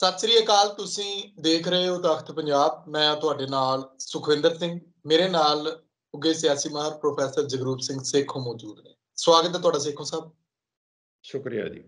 ਸਤਿ ਸ੍ਰੀ ਅਕਾਲ। ਤੁਸੀਂ ਦੇਖ ਰਹੇ ਹੋ ਤਖਤ ਪੰਜਾਬ। ਮੈਂ ਤੁਹਾਡੇ ਨਾਲ ਸੁਖਵਿੰਦਰ ਸਿੰਘ। ਮੇਰੇ ਨਾਲ ਉੱਗੇ ਸਿਆਸੀ ਮਾਹਰ ਪ੍ਰੋਫੈਸਰ ਜਗਰੂਪ ਸਿੰਘ ਸੇਖੋਂ ਮੌਜੂਦ ਨੇ। ਸਵਾਗਤ ਹੈ ਤੁਹਾਡਾ ਸੇਖੋਂ ਸਾਹਿਬ। ਸ਼ੁਕਰੀਆ ਜੀ।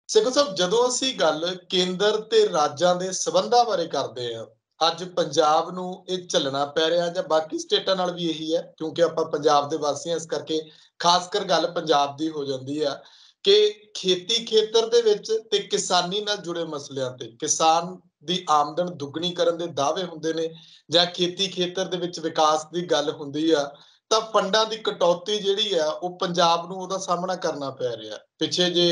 ਸੇਖੋਂ ਸਾਹਿਬ, ਜਦੋਂ ਅਸੀਂ ਗੱਲ ਕੇਂਦਰ ਤੇ ਰਾਜਾਂ ਦੇ ਸਬੰਧਾਂ ਬਾਰੇ ਕਰਦੇ ਹਾਂ, ਅੱਜ ਪੰਜਾਬ ਨੂੰ ਇਹ ਝੱਲਣਾ ਪੈ ਰਿਹਾ, ਜਾਂ ਬਾਕੀ ਸਟੇਟਾਂ ਨਾਲ ਵੀ ਇਹੀ ਹੈ, ਕਿਉਂਕਿ ਆਪਾਂ ਪੰਜਾਬ ਦੇ ਵਾਸੀ ਹਾਂ, ਇਸ ਕਰਕੇ ਖਾਸ ਕਰ ਗੱਲ ਪੰਜਾਬ ਦੀ ਹੋ ਜਾਂਦੀ ਆ ਕਿ ਖੇਤੀ ਖੇਤਰ ਦੇ ਵਿੱਚ ਤੇ ਕਿਸਾਨੀ ਨਾਲ ਜੁੜੇ ਮਸਲਿਆਂ ਤੇ ਕਿਸਾਨ ਦੀ ਆਮਦਨ ਦੁੱਗਣੀ ਕਰਨ ਦੇ ਦਾਅਵੇ ਹੁੰਦੇ ਨੇ, ਜਾਂ ਖੇਤੀ ਖੇਤਰ ਦੇ ਵਿੱਚ ਵਿਕਾਸ ਦੀ ਗੱਲ ਹੁੰਦੀ ਆ ਤਾਂ ਫੰਡਾਂ ਦੀ ਕਟੌਤੀ ਜਿਹੜੀ ਆ ਉਹ ਪੰਜਾਬ ਨੂੰ ਉਹਦਾ ਸਾਹਮਣਾ ਕਰਨਾ ਪੈ ਰਿਹਾ। ਪਿੱਛੇ ਜੇ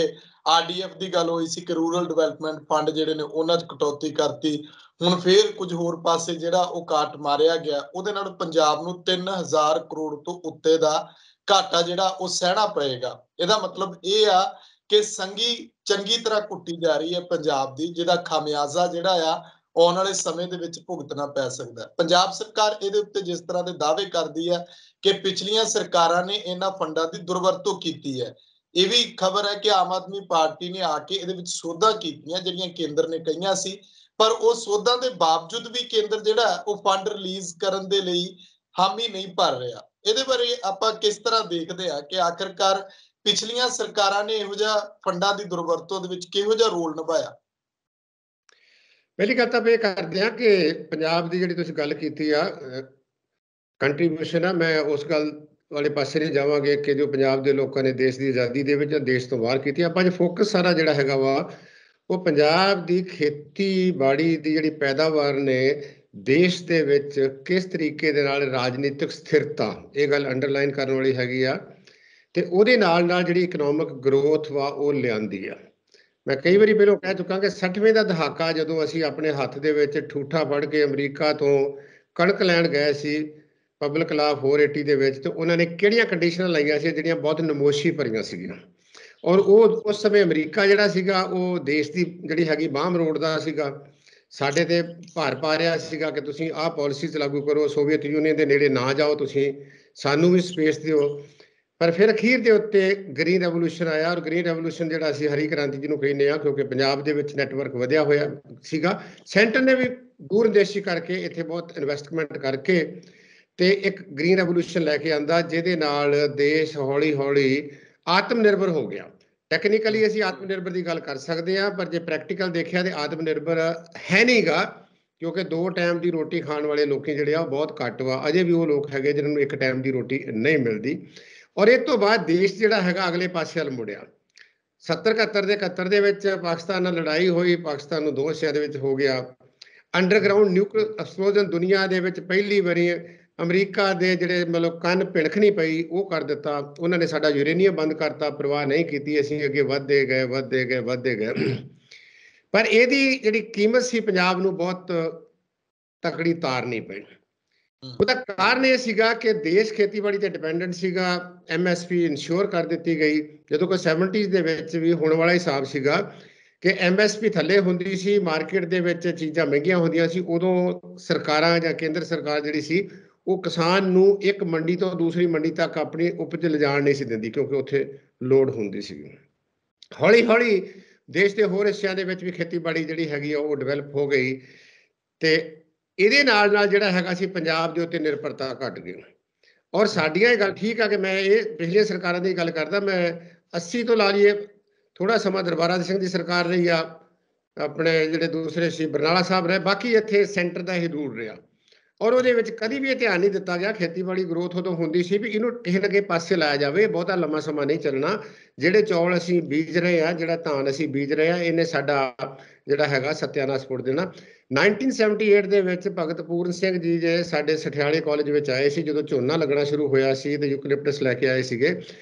RDF ਦੀ ਗੱਲ ਹੋਈ ਸੀ ਕਿ ਰੂਰਲ ਡਿਵੈਲਪਮੈਂਟ ਫੰਡ ਜਿਹੜੇ ਨੇ ਉਹਨਾਂ 'ਚ ਕਟੌਤੀ ਕਰਤੀ। ਹੁਣ ਫੇਰ ਕੁਝ ਹੋਰ ਪਾਸੇ ਜਿਹੜਾ ਉਹ ਕਾਟ ਮਾਰਿਆ ਗਿਆ, ਉਹਦੇ ਨਾਲ ਪੰਜਾਬ ਨੂੰ 3000 ਕਰੋੜ ਤੋਂ ਉੱਤੇ ਦਾ ਘਾਟਾ ਜਿਹੜਾ ਉਹ ਸਹਿਣਾ ਪਏਗਾ। ਇਹਦਾ ਮਤਲਬ ਇਹ ਆ ਕਿ ਸੰਗੀ ਚੰਗੀ ਤਰ੍ਹਾਂ ਕੁੱਟੀ ਜਾ ਰਹੀ ਹੈ ਪੰਜਾਬ ਦੀ, ਜਿਹਦਾ ਖਾਮਿਆਜ਼ਾ ਜਿਹੜਾ ਆ ਆਉਣ ਵਾਲੇ ਸਮੇਂ ਦੇ ਵਿੱਚ ਭੁਗਤਣਾ ਪੈ ਸਕਦਾ। ਪੰਜਾਬ ਸਰਕਾਰ ਇਹਦੇ ਉੱਤੇ ਜਿਸ ਤਰ੍ਹਾਂ ਦੇ ਦਾਅਵੇ ਕਰਦੀ ਹੈ ਕਿ ਪਿਛਲੀਆਂ ਸਰਕਾਰਾਂ ਨੇ ਇਹਨਾਂ ਫੰਡਾਂ ਦੀ ਦੁਰਵਰਤੋਂ ਕੀਤੀ ਹੈ, ਇਹ ਵੀ ਖਬਰ ਹੈ ਕਿ ਆਮ ਆਦਮੀ ਪਾਰਟੀ ਨੇ ਆ ਕੇ ਇਹਦੇ ਵਿੱਚ ਸੋਧਾਂ ਕੀਤੀਆਂ ਜਿਹੜੀਆਂ ਕੇਂਦਰ ਨੇ ਕਹੀਆਂ ਸੀ, ਪਰ ਉਹ ਸੋਧਾਂ ਦੇ ਬਾਵਜੂਦ ਵੀ ਕੇਂਦਰ ਜਿਹੜਾ ਉਹ ਫੰਡ ਰਿਲੀਜ਼ ਕਰਨ ਦੇ ਲਈ ਹਾਮੀ ਨਹੀਂ ਭਰ ਰਿਹਾ। ਇਹਦੇ ਬਾਰੇ ਆਪਾਂ ਕਿਸ ਤਰ੍ਹਾਂ ਦੇਖਦੇ ਆ ਕਿ ਆਖਿਰਕਾਰ ਪਿਛਲੀਆਂ ਸਰਕਾਰਾਂ ਨੇ ਇਹੋ ਜਿਹਾ ਫੰਡਾਂ ਦੀ ਦੁਰਵਰਤੋਂ ਦੇ ਵਿੱਚ ਕਿਹੋ ਜਿਹਾ ਰੋਲ ਨਿਭਾਇਆ? ਪਹਿਲੀ ਗੱਲ ਤਾਂ ਇਹ ਕਰਦੇ ਆ ਕਿ ਪੰਜਾਬ ਦੀ ਜਿਹੜੀ ਤੁਸੀਂ ਗੱਲ ਕੀਤੀ ਆ ਕੰਟਰੀਬਿਊਸ਼ਨ ਆ, ਮੈਂ ਉਸ ਗੱਲ ਵਾਲੇ ਪਾਸੇ ਨਹੀਂ ਜਾਵਾਂਗੇ ਕਿ ਜੋ ਪੰਜਾਬ ਦੇ ਲੋਕਾਂ ਨੇ ਦੇਸ਼ ਦੀ ਆਜ਼ਾਦੀ ਦੇ ਵਿੱਚ ਦੇਸ਼ ਤੋਂ ਬਾਹਰ ਕੀਤੀ। ਆਪਾਂ ਜੇ ਫੋਕਸ ਸਾਰਾ ਜਿਹੜਾ ਹੈਗਾ ਵਾ ਉਹ ਪੰਜਾਬ ਦੀ ਖੇਤੀਬਾੜੀ ਦੀ ਜਿਹੜੀ ਪੈਦਾਵਾਰ ਨੇ ਦੇਸ਼ ਦੇ ਵਿੱਚ ਕਿਸ ਤਰੀਕੇ ਦੇ ਨਾਲ ਰਾਜਨੀਤਿਕ ਸਥਿਰਤਾ, ਇਹ ਗੱਲ ਅੰਡਰਲਾਈਨ ਕਰਨ ਵਾਲੀ ਹੈਗੀ ਆ, ਤੇ ਉਹਦੇ ਨਾਲ ਨਾਲ ਜਿਹੜੀ ਇਕਨੋਮਿਕ ਗਰੋਥ ਵਾ ਉਹ ਲਿਆਂਦੀ ਆ। ਮੈਂ ਕਈ ਵਾਰੀ ਪਹਿਲਾਂ ਕਹਿ ਚੁੱਕਾ ਕਿ 60ਵੇਂ ਦਾ ਦਹਾਕਾ ਜਦੋਂ ਅਸੀਂ ਆਪਣੇ ਹੱਥ ਦੇ ਵਿੱਚ ਠੂਠਾ ਫੜ ਕੇ ਅਮਰੀਕਾ ਤੋਂ ਕਣਕ ਲੈਣ ਗਏ ਸੀ ਪਬਲਿਕ ਲਾਅ 480 ਦੇ ਵਿੱਚ, ਤੇ ਉਹਨਾਂ ਨੇ ਕਿਹੜੀਆਂ ਕੰਡੀਸ਼ਨਾਂ ਲਾਈਆਂ ਸੀ ਜਿਹੜੀਆਂ ਬਹੁਤ ਨਮੋਸ਼ੀ ਭਰੀਆਂ ਸੀਗੀਆਂ। ਔਰ ਉਹ ਉਸ ਸਮੇਂ ਅਮਰੀਕਾ ਜਿਹੜਾ ਸੀਗਾ ਉਹ ਦੇਸ਼ ਦੀ ਜਿਹੜੀ ਹੈਗੀ ਬਾਂਹ ਮਰੋੜਦਾ ਸੀਗਾ, ਸਾਡੇ ਤੇ ਭਾਰ ਪਾ ਰਿਹਾ ਸੀਗਾ ਕਿ ਤੁਸੀਂ ਆਹ ਪਾਲਿਸੀਜ਼ ਲਾਗੂ ਕਰੋ, ਸੋਵੀਅਤ ਯੂਨੀਅਨ ਦੇ ਨੇੜੇ ਨਾ ਜਾਓ, ਤੁਸੀਂ ਸਾਨੂੰ ਵੀ ਸਪੇਸ ਦਿਓ। ਪਰ ਫਿਰ ਅਖੀਰ ਦੇ ਉੱਤੇ ਗ੍ਰੀਨ ਰੈਵੋਲੂਸ਼ਨ ਆਇਆ, ਔਰ ਗ੍ਰੀਨ ਰੈਵੋਲੂਸ਼ਨ ਜਿਹੜਾ ਅਸੀਂ ਹਰੀ ਕ੍ਰਾਂਤੀ ਜਿਹਨੂੰ ਕਹਿੰਦੇ ਆ, ਕਿਉਂਕਿ ਪੰਜਾਬ ਦੇ ਵਿੱਚ ਨੈਟਵਰਕ ਵਧਿਆ ਹੋਇਆ ਸੀਗਾ, ਸੈਂਟਰ ਨੇ ਵੀ ਦੂਰਅੰਦੇਸ਼ੀ ਕਰਕੇ ਇੱਥੇ ਬਹੁਤ ਇਨਵੈਸਟਮੈਂਟ ਕਰਕੇ ਤੇ ਇੱਕ ਗ੍ਰੀਨ ਰੈਵੋਲੂਸ਼ਨ ਲੈ ਕੇ ਆਂਦਾ, ਜਿਹਦੇ ਨਾਲ ਦੇਸ਼ ਹੌਲੀ ਹੌਲੀ ਆਤਮ ਨਿਰਭਰ ਹੋ ਗਿਆ। ਟੈਕਨੀਕਲੀ ਅਸੀਂ ਆਤਮ ਨਿਰਭਰ ਦੀ ਗੱਲ ਕਰ ਸਕਦੇ ਹਾਂ, ਪਰ ਜੇ ਪ੍ਰੈਕਟੀਕਲ ਦੇਖਿਆ ਤੇ ਆਤਮ ਨਿਰਭਰ ਹੈ ਨਹੀਂਗਾ, ਕਿਉਂਕਿ 2 ਟਾਈਮ ਦੀ ਰੋਟੀ ਖਾਣ ਵਾਲੇ ਲੋਕੀ ਜਿਹੜੇ ਆ ਉਹ ਬਹੁਤ ਘੱਟ ਵਾ। ਅਜੇ ਵੀ ਉਹ ਲੋਕ ਹੈਗੇ ਜਿਹਨਾਂ ਨੂੰ 1 ਟਾਈਮ ਦੀ ਰੋਟੀ ਨਹੀਂ ਮਿਲਦੀ। ਔਰ ਇਸ ਤੋਂ ਬਾਅਦ ਦੇਸ਼ ਜਿਹੜਾ ਹੈਗਾ ਅਗਲੇ ਪਾਸੇ ਵੱਲ ਮੁੜਿਆ। 70-71 ਦੇ ਵਿੱਚ ਪਾਕਿਸਤਾਨ ਨਾਲ ਲੜਾਈ ਹੋਈ, ਪਾਕਿਸਤਾਨ ਨੂੰ 2 ਹਿੱਸਿਆਂ ਦੇ ਵਿੱਚ ਹੋ ਗਿਆ। ਅੰਡਰਗਰਾਊਂਡ ਨਿਊਕਲੀਅਰ ਐਕਸਪਲੋਜ਼ਨ ਦੁਨੀਆ ਦੇ ਵਿੱਚ ਪਹਿਲੀ ਵਾਰੀ ਅਮਰੀਕਾ ਦੇ ਜਿਹੜੇ ਮਤਲਬ ਕੰਨ ਪਿਣਖ ਨਹੀਂ ਪਈ ਉਹ ਕਰ ਦਿੱਤਾ। ਉਹਨਾਂ ਨੇ ਸਾਡਾ ਯੂਰੇਨੀਅਮ ਬੰਦ ਕਰਤਾ, ਪਰਵਾਹ ਨਹੀਂ ਕੀਤੀ, ਅਸੀਂ ਅੱਗੇ ਵੱਧਦੇ ਗਏ। ਪਰ ਇਹਦੀ ਜਿਹੜੀ ਕੀਮਤ ਸੀ ਪੰਜਾਬ ਨੂੰ ਬਹੁਤ ਤਕੜੀ ਤਾਰਨੀ ਪਈ। ਉਹਦਾ ਕਾਰਨ ਇਹ ਸੀਗਾ ਕਿ ਦੇਸ਼ ਖੇਤੀਬਾੜੀ ਤੇ ਡਿਪੈਂਡੈਂਟ ਸੀਗਾ। MSP ਇਨਸ਼ੋਰ ਕਰ ਦਿੱਤੀ ਗਈ, ਜਦੋਂ ਕਿ 70s ਦੇ ਵਿੱਚ ਵੀ ਹੋਣ ਵਾਲਾ ਹਿਸਾਬ ਸੀਗਾ ਕਿ MSP ਥੱਲੇ ਹੁੰਦੀ ਸੀ, ਮਾਰਕੀਟ ਦੇ ਵਿੱਚ ਚੀਜ਼ਾਂ ਮਹਿੰਗੀਆਂ ਹੁੰਦੀਆਂ ਸੀ। ਉਦੋਂ ਸਰਕਾਰਾਂ ਜਾਂ ਕੇਂਦਰ ਸਰਕਾਰ ਜਿਹੜੀ ਸੀ ਉਹ ਕਿਸਾਨ ਨੂੰ ਇੱਕ ਮੰਡੀ ਤੋਂ ਦੂਸਰੀ ਮੰਡੀ ਤੱਕ ਆਪਣੀ ਉਪਜ ਲਿਜਾਣ ਨਹੀਂ ਸੀ ਦਿੰਦੀ, ਕਿਉਂਕਿ ਉੱਥੇ ਲੋੜ ਹੁੰਦੀ ਸੀ। ਹੌਲੀ ਹੌਲੀ ਦੇਸ਼ ਦੇ ਹੋਰ ਹਿੱਸਿਆਂ ਦੇ ਵਿੱਚ ਵੀ ਖੇਤੀਬਾੜੀ ਜਿਹੜੀ ਹੈਗੀ ਆ ਉਹ ਡਿਵੈਲਪ ਹੋ ਗਈ, ਤੇ ਇਹਦੇ ਨਾਲ ਨਾਲ ਜਿਹੜਾ ਹੈਗਾ ਸੀ ਪੰਜਾਬ ਦੇ ਉੱਤੇ ਨਿਰਭਰਤਾ ਘਟ ਗਈ। ਔਰ ਸਾਡੀਆਂ ਇਹ ਗੱਲ ਠੀਕ ਆ ਕਿ ਮੈਂ ਇਹ ਪਿਛਲੀਆਂ ਸਰਕਾਰਾਂ ਦੀ ਗੱਲ ਕਰਦਾ, ਮੈਂ 80 ਤੋਂ ਲਾ ਲਈਏ ਥੋੜਾ ਸਮਾਂ ਦਰਬਾਰਾ ਸਿੰਘ ਦੀ ਸਰਕਾਰ ਰਹੀ ਆ, ਆਪਣੇ ਜਿਹੜੇ ਦੂਸਰੇ ਸੀ ਬਰਨਾਲਾ ਸਾਹਿਬ ਰਹੇ, ਬਾਕੀ ਇੱਥੇ ਸੈਂਟਰ ਦਾ ਹੀ ਰੂਲ ਰਿਹਾ। ਔਰ ਉਹਦੇ ਵਿੱਚ ਕਦੀ ਵੀ ਇਹ ਧਿਆਨ ਨਹੀਂ ਦਿੱਤਾ ਗਿਆ। ਖੇਤੀਬਾੜੀ ਗਰੋਥ ਉਦੋਂ ਹੁੰਦੀ ਸੀ ਵੀ ਇਹਨੂੰ ਕਿਸੇ ਨਾ ਕਿਸੇ ਪਾਸੇ ਲਾਇਆ ਜਾਵੇ, ਬਹੁਤਾ ਲੰਮਾ ਸਮਾਂ ਨਹੀਂ ਚੱਲਣਾ। ਜਿਹੜੇ ਚੌਲ ਅਸੀਂ ਬੀਜ ਰਹੇ ਆ, ਜਿਹੜਾ ਧਾਨ ਅਸੀਂ ਬੀਜ ਰਹੇ ਆ, ਇਹਨੇ ਸਾਡਾ ਜਿਹੜਾ ਹੈਗਾ ਸਤਿਆਨਾਸ਼ ਪੁੱਟ ਦੇਣਾ। 1978 ਦੇ ਵਿੱਚ ਭਗਤ ਪੂਰਨ ਸਿੰਘ ਜੀ ਜੇ ਸਾਡੇ ਸਠਿਆਲੇ ਕਾਲਜ ਵਿੱਚ ਆਏ ਸੀ, ਜਦੋਂ ਝੋਨਾ ਲੱਗਣਾ ਸ਼ੁਰੂ ਹੋਇਆ ਸੀ ਤੇ ਯੂਕਲਿਪਟਸ ਲੈ ਕੇ ਆਏ ਸੀਗੇ।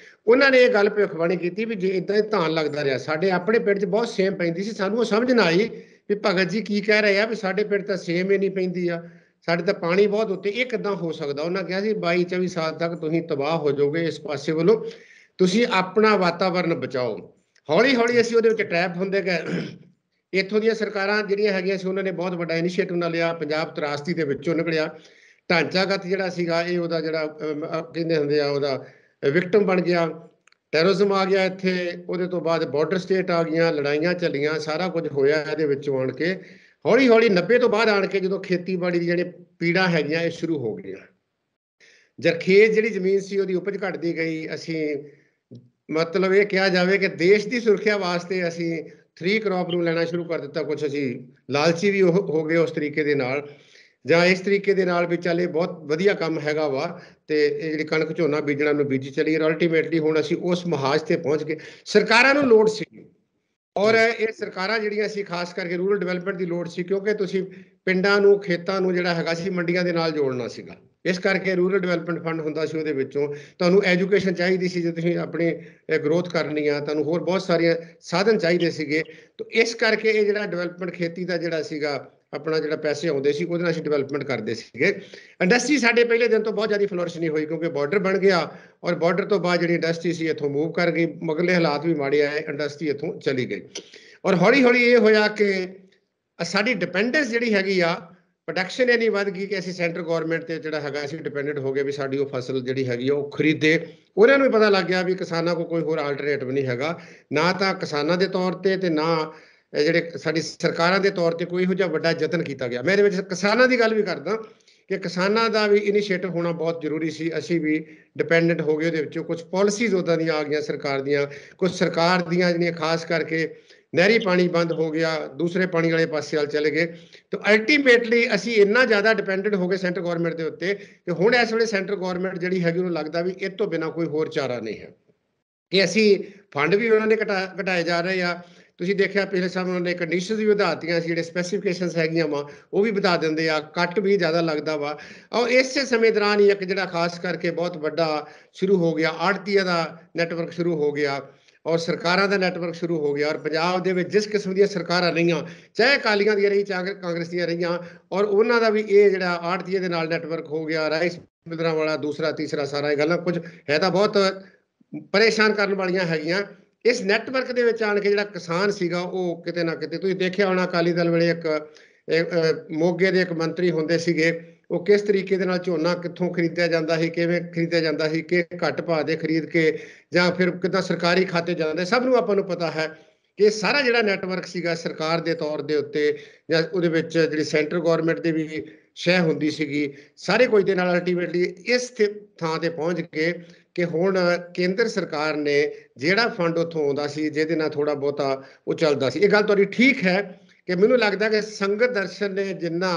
ਉਹਨਾਂ ਨੇ ਇਹ ਗੱਲ ਭਵਿੱਖਬਾਣੀ ਕੀਤੀ ਵੀ ਜੇ ਇੱਦਾਂ ਹੀ ਧਾਨ ਲੱਗਦਾ ਰਿਹਾ, ਸਾਡੇ ਆਪਣੇ ਪਿੰਡ 'ਚ ਬਹੁਤ ਸੇਮ ਪੈਂਦੀ ਸੀ, ਸਾਨੂੰ ਉਹ ਸਮਝ ਨਾ ਆਈ ਵੀ ਭਗਤ ਜੀ ਕੀ ਕਹਿ ਰਹੇ ਆ ਵੀ ਸਾਡੇ ਪਿੰਡ ਤਾਂ ਸੇਮ ਹੀ ਨਹੀਂ ਪੈਂਦੀ ਆ, ਸਾਡੇ ਤਾਂ ਪਾਣੀ ਬਹੁਤ ਉੱਤੇ, ਇਹ ਕਿੱਦਾਂ ਹੋ ਸਕਦਾ। ਉਹਨਾਂ ਕਿਹਾ ਸੀ 22-24 ਸਾਲ ਤੱਕ ਤੁਸੀਂ ਤਬਾਹ ਹੋ ਜਾਓਗੇ ਇਸ ਪਾਸੇ ਵੱਲੋਂ, ਤੁਸੀਂ ਆਪਣਾ ਵਾਤਾਵਰਨ ਬਚਾਓ। ਹੌਲੀ ਹੌਲੀ ਅਸੀਂ ਉਹਦੇ ਵਿੱਚ ਟਰੈਪ ਹੁੰਦੇ ਗਏ। ਇੱਥੋਂ ਦੀਆਂ ਸਰਕਾਰਾਂ ਜਿਹੜੀਆਂ ਹੈਗੀਆਂ ਸੀ ਉਹਨਾਂ ਨੇ ਬਹੁਤ ਵੱਡਾ ਇਨੀਸ਼ੀਏਟਿਵ ਨਾਲ ਲਿਆ, ਪੰਜਾਬ ਤਰਾਸਦੀ ਦੇ ਵਿੱਚੋਂ ਨਿਕਲਿਆ। ਢਾਂਚਾਗਤ ਜਿਹੜਾ ਸੀਗਾ ਇਹ ਉਹਦਾ ਜਿਹੜਾ ਕਹਿੰਦੇ ਹੁੰਦੇ ਆ ਉਹਦਾ ਵਿਕਟਮ ਬਣ ਗਿਆ। ਟੈਰਰਿਜ਼ਮ ਆ ਗਿਆ ਇੱਥੇ, ਉਹਦੇ ਤੋਂ ਬਾਅਦ ਬਾਰਡਰ ਸਟੇਟ ਆ ਗਈਆਂ, ਲੜਾਈਆਂ ਚੱਲੀਆਂ, ਸਾਰਾ ਕੁਝ ਹੋਇਆ ਇਹਦੇ ਵਿੱਚੋਂ ਆਣ ਕੇ। ਹੌਲੀ ਹੌਲੀ 90 ਤੋਂ ਬਾਅਦ ਆਣ ਕੇ ਜਦੋਂ ਖੇਤੀਬਾੜੀ ਦੀ ਜਿਹੜੇ ਪੀੜਾਂ ਹੈਗੀਆਂ ਇਹ ਸ਼ੁਰੂ ਹੋ ਗਈਆਂ, ਜਰਖੇਜ਼ ਜਿਹੜੀ ਜ਼ਮੀਨ ਸੀ ਉਹਦੀ ਉਪਜ ਘਟਦੀ ਗਈ। ਅਸੀਂ ਮਤਲਬ ਇਹ ਕਿਹਾ ਜਾਵੇ ਕਿ ਦੇਸ਼ ਦੀ ਸੁਰੱਖਿਆ ਵਾਸਤੇ ਅਸੀਂ 3 crop ਨੂੰ ਲੈਣਾ ਸ਼ੁਰੂ ਕਰ ਦਿੱਤਾ। ਕੁਝ ਅਸੀਂ ਲਾਲਚੀ ਵੀ ਹੋ ਗਏ ਉਸ ਤਰੀਕੇ ਦੇ ਨਾਲ, ਜਾਂ ਇਸ ਤਰੀਕੇ ਦੇ ਨਾਲ ਵੀ ਚੱਲ ਇਹ ਬਹੁਤ ਵਧੀਆ ਕੰਮ ਹੈਗਾ ਵਾ ਤੇ ਇਹ ਜਿਹੜੀ ਕਣਕ ਝੋਨਾ ਬੀਜਣਾ ਨੂੰ ਬੀਜੀ ਚੱਲੀ। ਅਲਟੀਮੇਟਲੀ ਹੁਣ ਅਸੀਂ ਉਸ ਮਹਾਜ ਤੇ ਪਹੁੰਚ ਗਏ। ਸਰਕਾਰਾਂ ਨੂੰ ਲੋੜ ਸੀ, ਔਰ ਇਹ ਸਰਕਾਰਾਂ ਜਿਹੜੀਆਂ ਸੀ ਖਾਸ ਕਰਕੇ ਰੂਰਲ ਡਿਵੈਲਪਮੈਂਟ ਦੀ ਲੋੜ ਸੀ, ਕਿਉਂਕਿ ਤੁਸੀਂ ਪਿੰਡਾਂ ਨੂੰ ਖੇਤਾਂ ਨੂੰ ਜਿਹੜਾ ਹੈਗਾ ਸੀ ਮੰਡੀਆਂ ਦੇ ਨਾਲ ਜੋੜਨਾ ਸੀਗਾ। ਇਸ ਕਰਕੇ ਰੂਰਲ ਡਿਵੈਲਪਮੈਂਟ ਫੰਡ ਹੁੰਦਾ ਸੀ, ਉਹਦੇ ਵਿੱਚੋਂ ਤੁਹਾਨੂੰ ਐਜੂਕੇਸ਼ਨ ਚਾਹੀਦੀ ਸੀ, ਜੇ ਤੁਸੀਂ ਆਪਣੀ ਗਰੋਥ ਕਰਨੀ ਆ, ਤੁਹਾਨੂੰ ਹੋਰ ਬਹੁਤ ਸਾਰੀਆਂ ਸਾਧਨ ਚਾਹੀਦੇ ਸੀਗੇ। ਤਾਂ ਇਸ ਕਰਕੇ ਇਹ ਜਿਹੜਾ ਡਿਵੈਲਪਮੈਂਟ ਖੇਤੀ ਦਾ ਜਿਹੜਾ ਸੀਗਾ ਆਪਣਾ ਜਿਹੜਾ ਪੈਸੇ ਆਉਂਦੇ ਸੀ ਉਹਦੇ ਨਾਲ ਅਸੀਂ ਡਿਵੈਲਪਮੈਂਟ ਕਰਦੇ ਸੀਗੇ। ਇੰਡਸਟਰੀ ਸਾਡੇ ਪਹਿਲੇ ਦਿਨ ਤੋਂ ਬਹੁਤ ਜ਼ਿਆਦਾ ਫਲੋਰਿਸ਼ ਨਹੀਂ ਹੋਈ, ਕਿਉਂਕਿ ਬਾਰਡਰ ਬਣ ਗਿਆ, ਔਰ ਬਾਰਡਰ ਤੋਂ ਬਾਅਦ ਜਿਹੜੀ ਇੰਡਸਟਰੀ ਸੀ ਇੱਥੋਂ ਮੂਵ ਕਰ ਗਈ। ਮਗਰਲੇ ਹਾਲਾਤ ਵੀ ਮਾੜੇ ਆਏ, ਇੰਡਸਟਰੀ ਇੱਥੋਂ ਚਲੀ ਗਈ। ਔਰ ਹੌਲੀ ਹੌਲੀ ਇਹ ਹੋਇਆ ਕਿ ਸਾਡੀ ਡਿਪੈਂਡੈਂਸ ਜਿਹੜੀ ਹੈਗੀ ਆ, ਪ੍ਰੋਡਕਸ਼ਨ ਇੰਨੀ ਵੱਧ ਗਈ ਕਿ ਅਸੀਂ ਸੈਂਟਰ ਗੌਰਮੈਂਟ ਤੇ ਜਿਹੜਾ ਹੈਗਾ ਅਸੀਂ ਡਿਪੈਂਡੈਂਟ ਹੋ ਗਏ ਵੀ ਸਾਡੀ ਉਹ ਫਸਲ ਜਿਹੜੀ ਹੈਗੀ ਆ ਉਹ ਖਰੀਦੇ। ਉਹਨਾਂ ਨੂੰ ਵੀ ਪਤਾ ਲੱਗ ਗਿਆ ਵੀ ਕਿਸਾਨਾਂ ਕੋਲ ਕੋਈ ਹੋਰ ਆਲਟਰਨੇਟਿਵ ਨਹੀਂ ਹੈਗਾ, ਨਾ ਤਾਂ ਕਿਸਾਨਾਂ ਦੇ ਤੌਰ ਤੇ ਨਾ ਜਿਹੜੇ ਸਾਡੀ ਸਰਕਾਰਾਂ ਦੇ ਤੌਰ ਤੇ ਕੋਈ ਇਹੋ ਜਿਹਾ ਵੱਡਾ ਯਤਨ ਕੀਤਾ ਗਿਆ। ਮੈਂ ਇਹਦੇ ਵਿੱਚ ਕਿਸਾਨਾਂ ਦੀ ਗੱਲ ਵੀ ਕਰਦਾ ਕਿ ਕਿਸਾਨਾਂ ਦਾ ਵੀ ਇਨੀਸ਼ੀਏਟਿਵ ਹੋਣਾ ਬਹੁਤ ਜ਼ਰੂਰੀ ਸੀ। ਅਸੀਂ ਵੀ ਡਿਪੈਂਡੈਂਟ ਹੋ ਗਏ ਉਹਦੇ ਵਿੱਚੋਂ। ਕੁਝ ਪਾਲਿਸੀਜ਼ ਉੱਦਾਂ ਦੀਆਂ ਆ ਗਈਆਂ ਸਰਕਾਰ ਦੀਆਂ, ਕੁਝ ਸਰਕਾਰ ਦੀਆਂ ਜਿਹੜੀਆਂ ਖਾਸ ਕਰਕੇ ਨਹਿਰੀ ਪਾਣੀ ਬੰਦ ਹੋ ਗਿਆ, ਦੂਸਰੇ ਪਾਣੀ ਵਾਲੇ ਪਾਸੇ ਵੱਲ ਚਲੇ ਗਏ। ਤਾਂ ਅਲਟੀਮੇਟਲੀ ਅਸੀਂ ਇੰਨਾ ਜ਼ਿਆਦਾ ਡਿਪੈਂਡੈਂਟ ਹੋ ਗਏ ਸੈਂਟਰ ਗੌਰਮੈਂਟ ਦੇ ਉੱਤੇ ਕਿ ਹੁਣ ਇਸ ਵੇਲੇ ਸੈਂਟਰ ਗੌਰਮੈਂਟ ਜਿਹੜੀ ਹੈਗੀ ਉਹਨੂੰ ਲੱਗਦਾ ਵੀ ਇਹ ਤੋਂ ਬਿਨਾਂ ਕੋਈ ਹੋਰ ਚਾਰਾ ਨਹੀਂ ਹੈ, ਕਿ ਅਸੀਂ ਫੰਡ ਵੀ ਉਹਨਾਂ ਨੇ ਘਟਾਏ ਜਾ ਰਹੇ ਆ। ਤੁਸੀਂ ਦੇਖਿਆ ਪਿਛਲੇ ਸਾਲ ਉਹਨਾਂ ਨੇ ਕੰਡੀਸ਼ਨਸ ਵੀ ਵਧਾਤੀਆਂ ਸੀ, ਜਿਹੜੇ ਸਪੈਸੀਫਿਕੇਸ਼ਨਸ ਹੈਗੀਆਂ ਵਾ ਉਹ ਵੀ ਵਧਾ ਦਿੰਦੇ ਆ, ਕੱਟ ਵੀ ਜ਼ਿਆਦਾ ਲੱਗਦਾ ਵਾ। ਔਰ ਇਸੇ ਸਮੇਂ ਦੌਰਾਨ ਹੀ ਇੱਕ ਜਿਹੜਾ ਖਾਸ ਕਰਕੇ ਬਹੁਤ ਵੱਡਾ ਸ਼ੁਰੂ ਹੋ ਗਿਆ, ਆੜ੍ਹਤੀਆਂ ਦਾ ਨੈਟਵਰਕ ਸ਼ੁਰੂ ਹੋ ਗਿਆ, ਔਰ ਸਰਕਾਰਾਂ ਦਾ ਨੈਟਵਰਕ ਸ਼ੁਰੂ ਹੋ ਗਿਆ। ਔਰ ਪੰਜਾਬ ਦੇ ਵਿੱਚ ਜਿਸ ਕਿਸਮ ਦੀਆਂ ਸਰਕਾਰਾਂ ਰਹੀਆਂ, ਚਾਹੇ ਅਕਾਲੀਆਂ ਦੀਆਂ ਰਹੀ, ਚਾਹੇ ਕਾਂਗਰਸ ਦੀਆਂ ਰਹੀਆਂ, ਔਰ ਉਹਨਾਂ ਦਾ ਵੀ ਇਹ ਜਿਹੜਾ ਆੜ੍ਹਤੀਏ ਦੇ ਨਾਲ ਨੈਟਵਰਕ ਹੋ ਗਿਆ, ਰਾਈਸ ਮਿਲਰਾਂ ਵਾਲਾ ਦੂਸਰਾ ਤੀਸਰਾ ਸਾਰਾ। ਇਹ ਗੱਲਾਂ ਕੁਝ ਹੈ ਤਾਂ ਬਹੁਤ ਪਰੇਸ਼ਾਨ ਕਰਨ ਵਾਲੀਆਂ ਹੈਗੀਆਂ। ਇਸ ਨੈਟਵਰਕ ਦੇ ਵਿੱਚ ਆਣ ਕੇ ਜਿਹੜਾ ਕਿਸਾਨ ਸੀਗਾ ਉਹ ਕਿਤੇ ਨਾ ਕਿਤੇ, ਤੁਸੀਂ ਦੇਖਿਆ ਹੋਣਾ ਅਕਾਲੀ ਦਲ ਵੇਲੇ ਇੱਕ ਮੋਗੇ ਦੇ ਇੱਕ ਮੰਤਰੀ ਹੁੰਦੇ ਸੀਗੇ, ਉਹ ਕਿਸ ਤਰੀਕੇ ਦੇ ਨਾਲ ਝੋਨਾ ਕਿੱਥੋਂ ਖਰੀਦਿਆ ਜਾਂਦਾ ਸੀ, ਕਿਵੇਂ ਖਰੀਦਿਆ ਜਾਂਦਾ ਸੀ, ਕਿ ਘੱਟ ਭਾਅ ਦੇ ਖਰੀਦ ਕੇ ਜਾਂ ਫਿਰ ਕਿੱਦਾਂ ਸਰਕਾਰੀ ਖਾਤੇ ਜਾਂਦੇ, ਸਭ ਨੂੰ ਆਪਾਂ ਨੂੰ ਪਤਾ ਹੈ ਕਿ ਸਾਰਾ ਜਿਹੜਾ ਨੈਟਵਰਕ ਸੀਗਾ ਸਰਕਾਰ ਦੇ ਤੌਰ ਦੇ ਉੱਤੇ, ਜਾਂ ਉਹਦੇ ਵਿੱਚ ਜਿਹੜੀ ਸੈਂਟਰ ਗੌਰਮੈਂਟ ਦੀ ਵੀ ਸ਼ਹਿ ਹੁੰਦੀ ਸੀਗੀ, ਸਾਰੇ ਕੁਝ ਦੇ ਨਾਲ ਅਲਟੀਮੇਟਲੀ ਇਸ ਥਾਂ ਤੇ ਪਹੁੰਚ ਕੇ ਕਿ ਹੁਣ ਕੇਂਦਰ ਸਰਕਾਰ ਨੇ ਜਿਹੜਾ ਫੰਡ ਉੱਥੋਂ ਆਉਂਦਾ ਸੀ ਜਿਹਦੇ ਨਾਲ ਥੋੜਾ ਬਹੁਤਾ ਉਹ ਚੱਲਦਾ ਸੀ। ਇਹ ਗੱਲ ਤੁਹਾਡੀ ਠੀਕ ਹੈ ਕਿ ਮੈਨੂੰ ਲੱਗਦਾ ਕਿ ਸੰਗਤ ਦਰਸ਼ਨ ਨੇ ਜਿੰਨਾ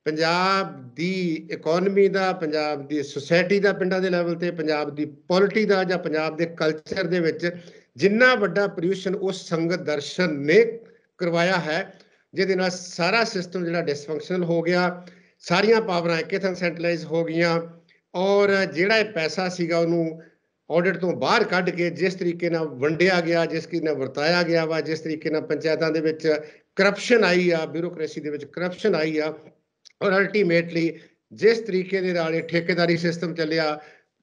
ਪੰਜਾਬ ਦੀ ਇਕੋਨਮੀ ਦਾ, ਪੰਜਾਬ ਦੀ ਸੁਸਾਇਟੀ ਦਾ, ਪਿੰਡਾਂ ਦੇ ਲੈਵਲ ਤੇ ਪੰਜਾਬ ਦੀ ਪੋਲਿਟੀ ਦਾ ਜਾਂ ਪੰਜਾਬ ਦੇ ਕਲਚਰ ਦੇ ਵਿੱਚ ਜਿੰਨਾ ਵੱਡਾ ਪੋਲਿਊਸ਼ਨ ਉਸ ਸੰਗਤ ਦਰਸ਼ਨ ਨੇ ਕਰਵਾਇਆ ਹੈ, ਜਿਹਦੇ ਨਾਲ ਸਾਰਾ ਸਿਸਟਮ ਜਿਹੜਾ ਡਿਸਫੰਕਸ਼ਨਲ ਹੋ ਗਿਆ, ਸਾਰੀਆਂ ਪਾਵਰਾਂ ਇੱਕ ਥਾਂ ਸੈਂਟਰਲਾਈਜ਼ ਹੋ ਗਈਆਂ, ਔਰ ਜਿਹੜਾ ਇਹ ਪੈਸਾ ਸੀਗਾ ਉਹਨੂੰ ਆਡਿਟ ਤੋਂ ਬਾਹਰ ਕੱਢ ਕੇ ਜਿਸ ਤਰੀਕੇ ਨਾਲ ਵੰਡਿਆ ਗਿਆ, ਜਿਸ ਤਰੀਕੇ ਨਾਲ ਵਰਤਾਇਆ ਗਿਆ ਵਾ, ਜਿਸ ਤਰੀਕੇ ਨਾਲ ਪੰਚਾਇਤਾਂ ਦੇ ਵਿੱਚ ਕਰਪਸ਼ਨ ਆਈ ਆ, ਬਿਊਰੋਕ੍ਰੇਸੀ ਦੇ ਵਿੱਚ ਕਰਪਸ਼ਨ ਆਈ ਆ, ਔਰ ਅਲਟੀਮੇਟਲੀ ਜਿਸ ਤਰੀਕੇ ਦੇ ਨਾਲ ਇਹ ਠੇਕੇਦਾਰੀ ਸਿਸਟਮ ਚੱਲਿਆ,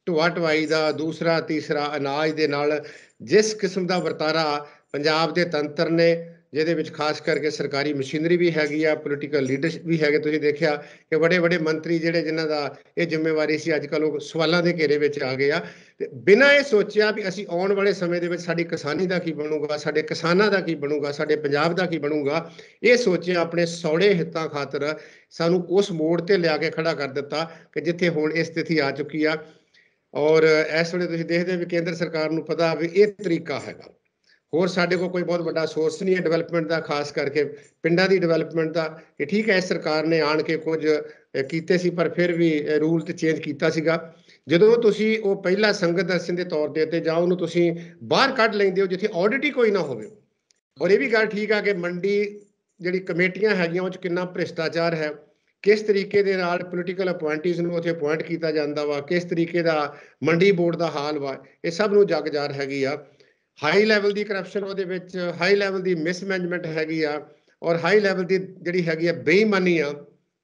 ਢੋਆ ਢਵਾਈ ਦਾ, ਦੂਸਰਾ ਤੀਸਰਾ ਅਨਾਜ ਦੇ ਨਾਲ ਜਿਸ ਕਿਸਮ ਦਾ ਵਰਤਾਰਾ ਪੰਜਾਬ ਦੇ ਤੰਤਰ ਨੇ, ਜਿਹਦੇ ਵਿੱਚ ਖਾਸ ਕਰਕੇ ਸਰਕਾਰੀ ਮਸ਼ੀਨਰੀ ਵੀ ਹੈਗੀ ਆ, ਪੋਲੀਟੀਕਲ ਲੀਡਰਸ਼ਿਪ ਵੀ ਹੈਗੇ। ਤੁਸੀਂ ਦੇਖਿਆ ਕਿ ਵੱਡੇ ਵੱਡੇ ਮੰਤਰੀ ਜਿਹੜੇ ਜਿਨ੍ਹਾਂ ਦਾ ਇਹ ਜ਼ਿੰਮੇਵਾਰੀ ਸੀ, ਅੱਜ ਕੱਲ੍ਹ ਉਹ ਸਵਾਲਾਂ ਦੇ ਘੇਰੇ ਵਿੱਚ ਆ ਗਏ ਆ, ਤੇ ਬਿਨਾਂ ਇਹ ਸੋਚਿਆ ਵੀ ਅਸੀਂ ਆਉਣ ਵਾਲੇ ਸਮੇਂ ਦੇ ਵਿੱਚ ਸਾਡੀ ਕਿਸਾਨੀ ਦਾ ਕੀ ਬਣੂਗਾ, ਸਾਡੇ ਕਿਸਾਨਾਂ ਦਾ ਕੀ ਬਣੂਗਾ, ਸਾਡੇ ਪੰਜਾਬ ਦਾ ਕੀ ਬਣੂਗਾ, ਇਹ ਸੋਚਿਆ ਆਪਣੇ ਸੌੜੇ ਹਿੱਤਾਂ ਖਾਤਰ ਸਾਨੂੰ ਉਸ ਮੋੜ ਤੇ ਲਿਆ ਕੇ ਖੜਾ ਕਰ ਦਿੱਤਾ ਕਿ ਜਿੱਥੇ ਹੁਣ ਇਹ ਸਥਿਤੀ ਆ ਚੁੱਕੀ ਆ। ਔਰ ਇਸ ਵੇਲੇ ਤੁਸੀਂ ਦੇਖਦੇ ਵੀ ਕੇਂਦਰ ਸਰਕਾਰ ਨੂੰ ਪਤਾ ਵੀ ਇਹ ਤਰੀਕਾ ਹੈਗਾ, ਹੋਰ ਸਾਡੇ ਕੋਲ ਕੋਈ ਬਹੁਤ ਵੱਡਾ ਸੋਰਸ ਨਹੀਂ ਹੈ ਡਿਵੈਲਪਮੈਂਟ ਦਾ, ਖਾਸ ਕਰਕੇ ਪਿੰਡਾਂ ਦੀ ਡਿਵੈਲਪਮੈਂਟ ਦਾ। ਇਹ ਠੀਕ ਹੈ ਇਸ ਸਰਕਾਰ ਨੇ ਆਣ ਕੇ ਕੁਝ ਕੀਤੇ ਸੀ, ਪਰ ਫਿਰ ਵੀ ਰੂਲ ਤੇ ਚੇਂਜ ਕੀਤਾ ਸੀਗਾ। ਜਦੋਂ ਤੁਸੀਂ ਉਹ ਪਹਿਲਾ ਸੰਗਤ ਦਰਸ਼ਨ ਦੇ ਤੌਰ ਦੇ ਉੱਤੇ ਜਾਂ ਉਹਨੂੰ ਤੁਸੀਂ ਬਾਹਰ ਕੱਢ ਲੈਂਦੇ ਹੋ ਜਿੱਥੇ ਆਡਿਟ ਹੀ ਕੋਈ ਨਾ ਹੋਵੇ। ਔਰ ਇਹ ਵੀ ਗੱਲ ਠੀਕ ਆ ਕਿ ਮੰਡੀ ਜਿਹੜੀ ਕਮੇਟੀਆਂ ਹੈਗੀਆਂ ਉਹ 'ਚ ਕਿੰਨਾ ਭ੍ਰਿਸ਼ਟਾਚਾਰ ਹੈ, ਕਿਸ ਤਰੀਕੇ ਦੇ ਨਾਲ ਪੋਲੀਟੀਕਲ ਅਪੁਆਇੰਟੀਜ਼ ਨੂੰ ਉੱਥੇ ਅਪੁਆਇੰਟ ਕੀਤਾ ਜਾਂਦਾ ਵਾ, ਕਿਸ ਤਰੀਕੇ ਦਾ ਮੰਡੀ ਬੋਰਡ ਦਾ ਹਾਲ ਵਾ, ਇਹ ਸਭ ਨੂੰ ਜਗ ਜ਼ਾਹਰ ਹੈਗੀ ਆ। ਹਾਈ ਲੈਵਲ ਦੀ ਕਰਪਸ਼ਨ ਉਹਦੇ ਵਿੱਚ, ਹਾਈ ਲੈਵਲ ਦੀ ਮਿਸਮੈਨੇਜਮੈਂਟ ਹੈਗੀ ਆ, ਔਰ ਹਾਈ ਲੈਵਲ ਦੀ ਜਿਹੜੀ ਹੈਗੀ ਆ ਬੇਈਮਾਨੀ ਆ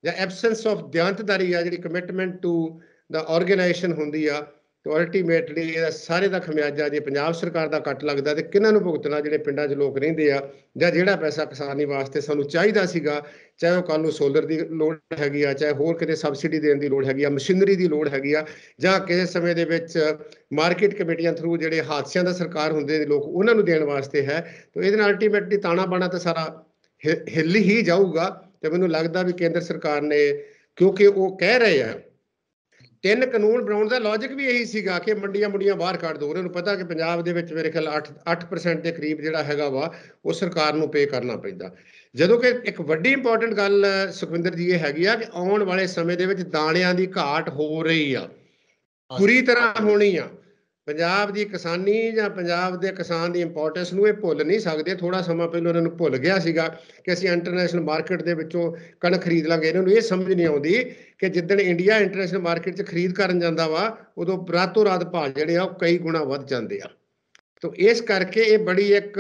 ਜਾਂ ਐਬਸੈਂਸ ਆਫ ਦਿਆਨਤਦਾਰੀ ਆ, ਜਿਹੜੀ ਕਮਿਟਮੈਂਟ ਟੂ ਦਾ ਆਰਗੇਨਾਈਜੇਸ਼ਨ ਹੁੰਦੀ ਆ, ਤੇ ਅਲਟੀਮੇਟਲੀ ਇਹਦਾ ਸਾਰੇ ਦਾ ਖਮਿਆਜਾ ਜੇ ਪੰਜਾਬ ਸਰਕਾਰ ਦਾ ਕੱਟ ਲੱਗਦਾ ਤੇ ਕਿਹਨਾਂ ਨੂੰ ਭੁਗਤਣਾ? ਜਿਹੜੇ ਪਿੰਡਾਂ 'ਚ ਲੋਕ ਰਹਿੰਦੇ ਆ, ਜਾਂ ਜਿਹੜਾ ਪੈਸਾ ਕਿਸਾਨੀ ਵਾਸਤੇ ਸਾਨੂੰ ਚਾਹੀਦਾ ਸੀਗਾ, ਚਾਹੇ ਉਹ ਕੱਲ ਨੂੰ ਸੋਲਰ ਦੀ ਲੋੜ ਹੈਗੀ ਆ, ਚਾਹੇ ਹੋਰ ਕਿਤੇ ਸਬਸਿਡੀ ਦੇਣ ਦੀ ਲੋੜ ਹੈਗੀ ਆ, ਮਸ਼ੀਨਰੀ ਦੀ ਲੋੜ ਹੈਗੀ ਆ, ਜਾਂ ਕਿਸੇ ਸਮੇਂ ਦੇ ਵਿੱਚ ਮਾਰਕੀਟ ਕਮੇਟੀਆਂ ਥਰੂ ਜਿਹੜੇ ਹਾਦਸਿਆਂ ਦਾ ਸਰਕਾਰ ਹੁੰਦੇ ਨੇ ਲੋਕ, ਉਹਨਾਂ ਨੂੰ ਦੇਣ ਵਾਸਤੇ ਹੈ। ਤੇ ਇਹਦੇ ਨਾਲ ਅਲਟੀਮੇਟਲੀ ਤਾਣਾ ਬਾਣਾ ਤਾਂ ਸਾਰਾ ਹਿੱਲ ਹੀ ਜਾਊਗਾ। ਤੇ ਮੈਨੂੰ ਲੱਗਦਾ ਵੀ ਕੇਂਦਰ ਸਰਕਾਰ ਨੇ, ਕਿਉਂਕਿ ਉਹ ਕਹਿ ਰਹੇ ਆ 3 ਕਾਨੂੰਨ ਬਣਾਉਣ ਦਾ ਲੌਜਿਕ ਵੀ ਇਹੀ ਸੀਗਾ ਕਿ ਮੰਡੀਆਂ ਬਾਹਰ ਕੱਢ ਦਿਓ। ਉਹਨਾਂ ਨੂੰ ਪਤਾ ਕਿ ਪੰਜਾਬ ਦੇ ਵਿੱਚ ਮੇਰੇ ਖਿਆਲ 8% ਦੇ ਕਰੀਬ ਜਿਹੜਾ ਹੈਗਾ ਵਾ ਉਹ ਸਰਕਾਰ ਨੂੰ ਪੇ ਕਰਨਾ ਪੈਂਦਾ। ਜਦੋਂ ਕਿ ਇੱਕ ਵੱਡੀ ਇੰਪੋਰਟੈਂਟ ਗੱਲ ਸੁਖਵਿੰਦਰ ਜੀ ਇਹ ਹੈਗੀ ਆ ਕਿ ਆਉਣ ਵਾਲੇ ਸਮੇਂ ਦੇ ਵਿੱਚ ਦਾਣਿਆਂ ਦੀ ਘਾਟ ਹੋ ਰਹੀ ਆ, ਪੂਰੀ ਤਰ੍ਹਾਂ ਹੋਣੀ ਆ। ਪੰਜਾਬ ਦੀ ਕਿਸਾਨੀ ਜਾਂ ਪੰਜਾਬ ਦੇ ਕਿਸਾਨ ਦੀ ਇੰਪੋਰਟੈਂਸ ਨੂੰ ਇਹ ਭੁੱਲ ਨਹੀਂ ਸਕਦੇ। ਥੋੜਾ ਸਮਾਂ ਪਹਿਲਾਂ ਉਹਨਾਂ ਨੂੰ ਭੁੱਲ ਗਿਆ ਸੀਗਾ ਕਿ ਅਸੀਂ ਇੰਟਰਨੈਸ਼ਨਲ ਮਾਰਕੀਟ ਦੇ ਵਿੱਚੋਂ ਕਣਕ ਖਰੀਦ ਲਾਂਗੇ। ਇਹਨਾਂ ਨੂੰ ਇਹ ਸਮਝ ਨਹੀਂ ਆਉਂਦੀ ਕਿ ਜਿੱਦਣ ਇੰਡੀਆ ਇੰਟਰਨੈਸ਼ਨਲ ਮਾਰਕੀਟ 'ਚ ਖਰੀਦ ਕਰਨ ਜਾਂਦਾ ਵਾ, ਉਦੋਂ ਰਾਤੋਂ ਰਾਤ ਭਾਅ ਜਿਹੜੇ ਆ ਉਹ ਕਈ ਗੁਣਾ ਵੱਧ ਜਾਂਦੇ ਆ। ਤਾਂ ਇਸ ਕਰਕੇ ਇਹ ਬੜੀ ਇੱਕ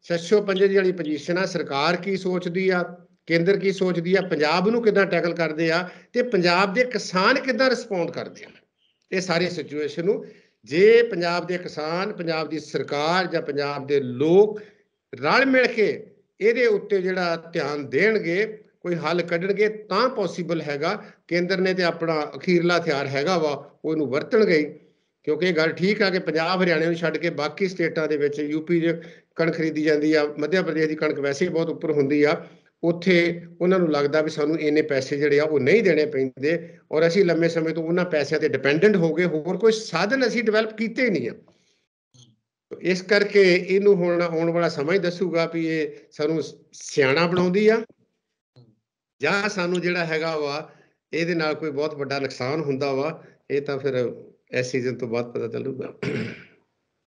ਛੱਛੋ ਪੰਜੇ ਦੀ ਵਾਲੀ ਪੋਜੀਸ਼ਨ ਆ। ਸਰਕਾਰ ਕੀ ਸੋਚਦੀ ਆ, ਕੇਂਦਰ ਕੀ ਸੋਚਦੀ ਆ, ਪੰਜਾਬ ਨੂੰ ਕਿੱਦਾਂ ਟੈਕਲ ਕਰਦੇ ਆ, ਤੇ ਪੰਜਾਬ ਦੇ ਕਿਸਾਨ ਕਿੱਦਾਂ ਰਿਸਪੌਂਡ ਕਰਦੇ ਆ ਇਹ ਸਾਰੀ ਸਿਚੁਏਸ਼ਨ ਨੂੰ। ਜੇ ਪੰਜਾਬ ਦੇ ਕਿਸਾਨ, ਪੰਜਾਬ ਦੀ ਸਰਕਾਰ ਜਾਂ ਪੰਜਾਬ ਦੇ ਲੋਕ ਰਲ ਮਿਲ ਕੇ ਇਹਦੇ ਉੱਤੇ ਜਿਹੜਾ ਧਿਆਨ ਦੇਣਗੇ, ਕੋਈ ਹੱਲ ਕੱਢਣਗੇ, ਤਾਂ ਪੋਸੀਬਲ ਹੈਗਾ। ਕੇਂਦਰ ਨੇ ਤੇ ਆਪਣਾ ਅਖੀਰਲਾ ਹਥਿਆਰ ਹੈਗਾ ਵਾ, ਉਹਨੂੰ ਵਰਤਣਗੇ। ਕਿਉਂਕਿ ਇਹ ਗੱਲ ਠੀਕ ਆ ਕਿ ਪੰਜਾਬ ਹਰਿਆਣੇ ਨੂੰ ਛੱਡ ਕੇ ਬਾਕੀ ਸਟੇਟਾਂ ਦੇ ਵਿੱਚ, ਯੂਪੀ 'ਚ ਕਣਕ ਖਰੀਦੀ ਜਾਂਦੀ ਆ, ਮੱਧ ਪ੍ਰਦੇਸ਼ ਦੀ ਕਣਕ ਵੈਸੇ ਹੀ ਬਹੁਤ ਉੱਪਰ ਹੁੰਦੀ ਆ, ਉੱਥੇ ਉਹਨਾਂ ਨੂੰ ਲੱਗਦਾ ਵੀ ਸਾਨੂੰ ਇੰਨੇ ਪੈਸੇ ਜਿਹੜੇ ਆ ਉਹ ਨਹੀਂ ਦੇਣੇ ਪੈਂਦੇ, ਔਰ ਅਸੀਂ ਲੰਮੇ ਸਮੇਂ ਤੋਂ ਉਹਨਾਂ ਪੈਸਿਆਂ ਤੇ ਡਿਪੈਂਡੈਂਟ ਹੋ ਗਏ। ਹੋਰ ਕੋਈ ਸਾਧਨ ਅਸੀਂ ਡਿਵੈਲਪ ਕੀਤੇ ਨਹੀਂ ਆ। ਇਸ ਕਰਕੇ ਇਹਨੂੰ ਹੁਣ ਆਉਣ ਵਾਲਾ ਸਮਾਂ ਹੀ ਦੱਸੂਗਾ ਵੀ ਇਹ ਸਾਨੂੰ ਸਿਆਣਾ ਬਣਾਉਂਦੀ ਆ ਜਾਂ ਸਾਨੂੰ ਜਿਹੜਾ ਹੈਗਾ ਵਾ ਇਹਦੇ ਨਾਲ ਕੋਈ ਬਹੁਤ ਵੱਡਾ ਨੁਕਸਾਨ ਹੁੰਦਾ ਵਾ। ਇਹ ਤਾਂ ਫਿਰ ਇਸ ਸੀਜ਼ਨ ਤੋਂ ਬਾਅਦ ਪਤਾ ਚੱਲੂਗਾ।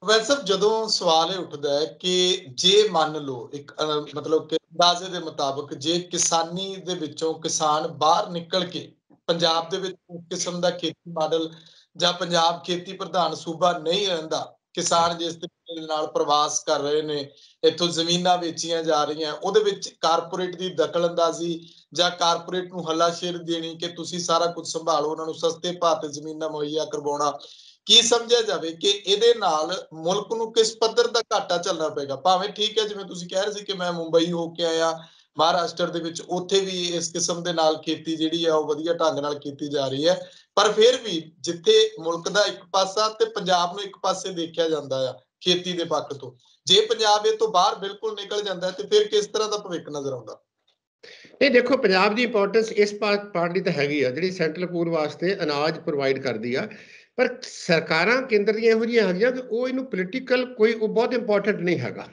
ਵੈਸੇ ਜਦੋਂ ਸਵਾਲ ਇਹ ਉੱਠਦਾ ਹੈ ਕਿ ਜੇ ਮੰਨ ਲਓ ਇੱਕ ਮਤਲਬ ਕਿ ਅੰਦਾਜ਼ੇ ਦੇ ਮੁਤਾਬਕ ਜੇ ਕਿਸਾਨੀ ਦੇ ਵਿੱਚੋਂ ਕਿਸਾਨ ਬਾਹਰ ਨਿਕਲ ਕੇ ਪੰਜਾਬ ਦੇ ਵਿੱਚ ਇਸ ਕਿਸਮ ਦਾ ਖੇਤੀ ਮਾਡਲ, ਜਾਂ ਪੰਜਾਬ ਖੇਤੀ ਪ੍ਰਧਾਨ ਸੂਬਾ ਨਹੀਂ ਰਹਿੰਦਾ, ਕਿਸਾਨ ਜਿਸ ਤਰੀਕੇ ਦੇ ਨਾਲ ਪ੍ਰਵਾਸ ਕਰ ਰਹੇ ਨੇ, ਇੱਥੋਂ ਜ਼ਮੀਨਾਂ ਵੇਚੀਆਂ ਜਾ ਰਹੀਆਂ, ਉਹਦੇ ਵਿੱਚ ਕਾਰਪੋਰੇਟ ਦੀ ਦਖਲਅੰਦਾਜ਼ੀ ਜਾਂ ਕਾਰਪੋਰੇਟ ਨੂੰ ਹੱਲਾਸ਼ੇਰੀ ਦੇਣੀ ਕਿ ਤੁਸੀਂ ਸਾਰਾ ਕੁਝ ਸੰਭਾਲੋ, ਉਹਨਾਂ ਨੂੰ ਸਸਤੇ ਭਾਅ ਤੇ ਜ਼ਮੀਨਾਂ ਮੁਹੱਈਆ ਕਰਵਾਉਣਾ, ਕੀ ਸਮਝਿਆ ਜਾਵੇ ਕਿ ਇਹਦੇ ਨਾਲ ਮੁਲਕ ਨੂੰ ਕਿਸ ਪੱਧਰ ਦਾ ਘਾਟਾ ਝੱਲਣਾ ਪਏਗਾ? ਭਾਵੇਂ ਠੀਕ ਹੈ, ਜਿਵੇਂ ਤੁਸੀਂ ਕਹਿ ਰਹੇ ਸੀ ਕਿ ਮੈਂ ਮੁੰਬਈ ਹੋ ਕੇ ਆਇਆ, ਮਹਾਰਾਸ਼ਟਰ ਦੇ ਵਿੱਚ, ਉੱਥੇ ਵੀ ਇਸ ਕਿਸਮ ਦੇ ਨਾਲ ਖੇਤੀ ਜਿਹੜੀ ਆ ਉਹ ਵਧੀਆ ਢੰਗ ਨਾਲ ਕੀਤੀ ਜਾ ਰਹੀ ਹੈ, ਪਰ ਫਿਰ ਵੀ ਜਿੱਥੇ ਮੁਲਕ ਦਾ ਇੱਕ ਪਾਸਾ ਤੇ ਪੰਜਾਬ ਨੂੰ ਇੱਕ ਪਾਸੇ ਦੇਖਿਆ ਜਾਂਦਾ ਆ ਖੇਤੀ ਦੇ ਪੱਖ ਤੋਂ, ਜੇ ਪੰਜਾਬ ਇਹ ਤੋਂ ਬਾਹਰ ਬਿਲਕੁਲ ਨਿਕਲ ਜਾਂਦਾ ਤੇ ਫਿਰ ਕਿਸ ਤਰ੍ਹਾਂ ਦਾ ਭਵਿੱਖ ਨਜ਼ਰ ਆਉਂਦਾ? ਇਹ ਦੇਖੋ, ਪੰਜਾਬ ਦੀ ਇੰਪੋਰਟੈਂਸ ਇਸ ਪਾਰਟ ਦੀ ਤਾਂ ਹੈਗੀ ਆ ਜਿਹੜੀ ਸੈਂਟਰਲ ਪੂਰ ਵਾਸਤੇ ਅਨਾਜ ਪ੍ਰੋਵਾਈਡ ਕਰਦੀ ਆ, ਪਰ ਸਰਕਾਰਾਂ ਕੇਂਦਰ ਦੀਆਂ ਇਹੋ ਜਿਹੀਆਂ ਹੈਗੀਆਂ ਕਿ ਉਹ ਇਹਨੂੰ ਪੋਲੀਟੀਕਲ ਕੋਈ ਉਹ ਬਹੁਤ ਇੰਪੋਰਟੈਂਟ ਨਹੀਂ ਹੈਗਾ।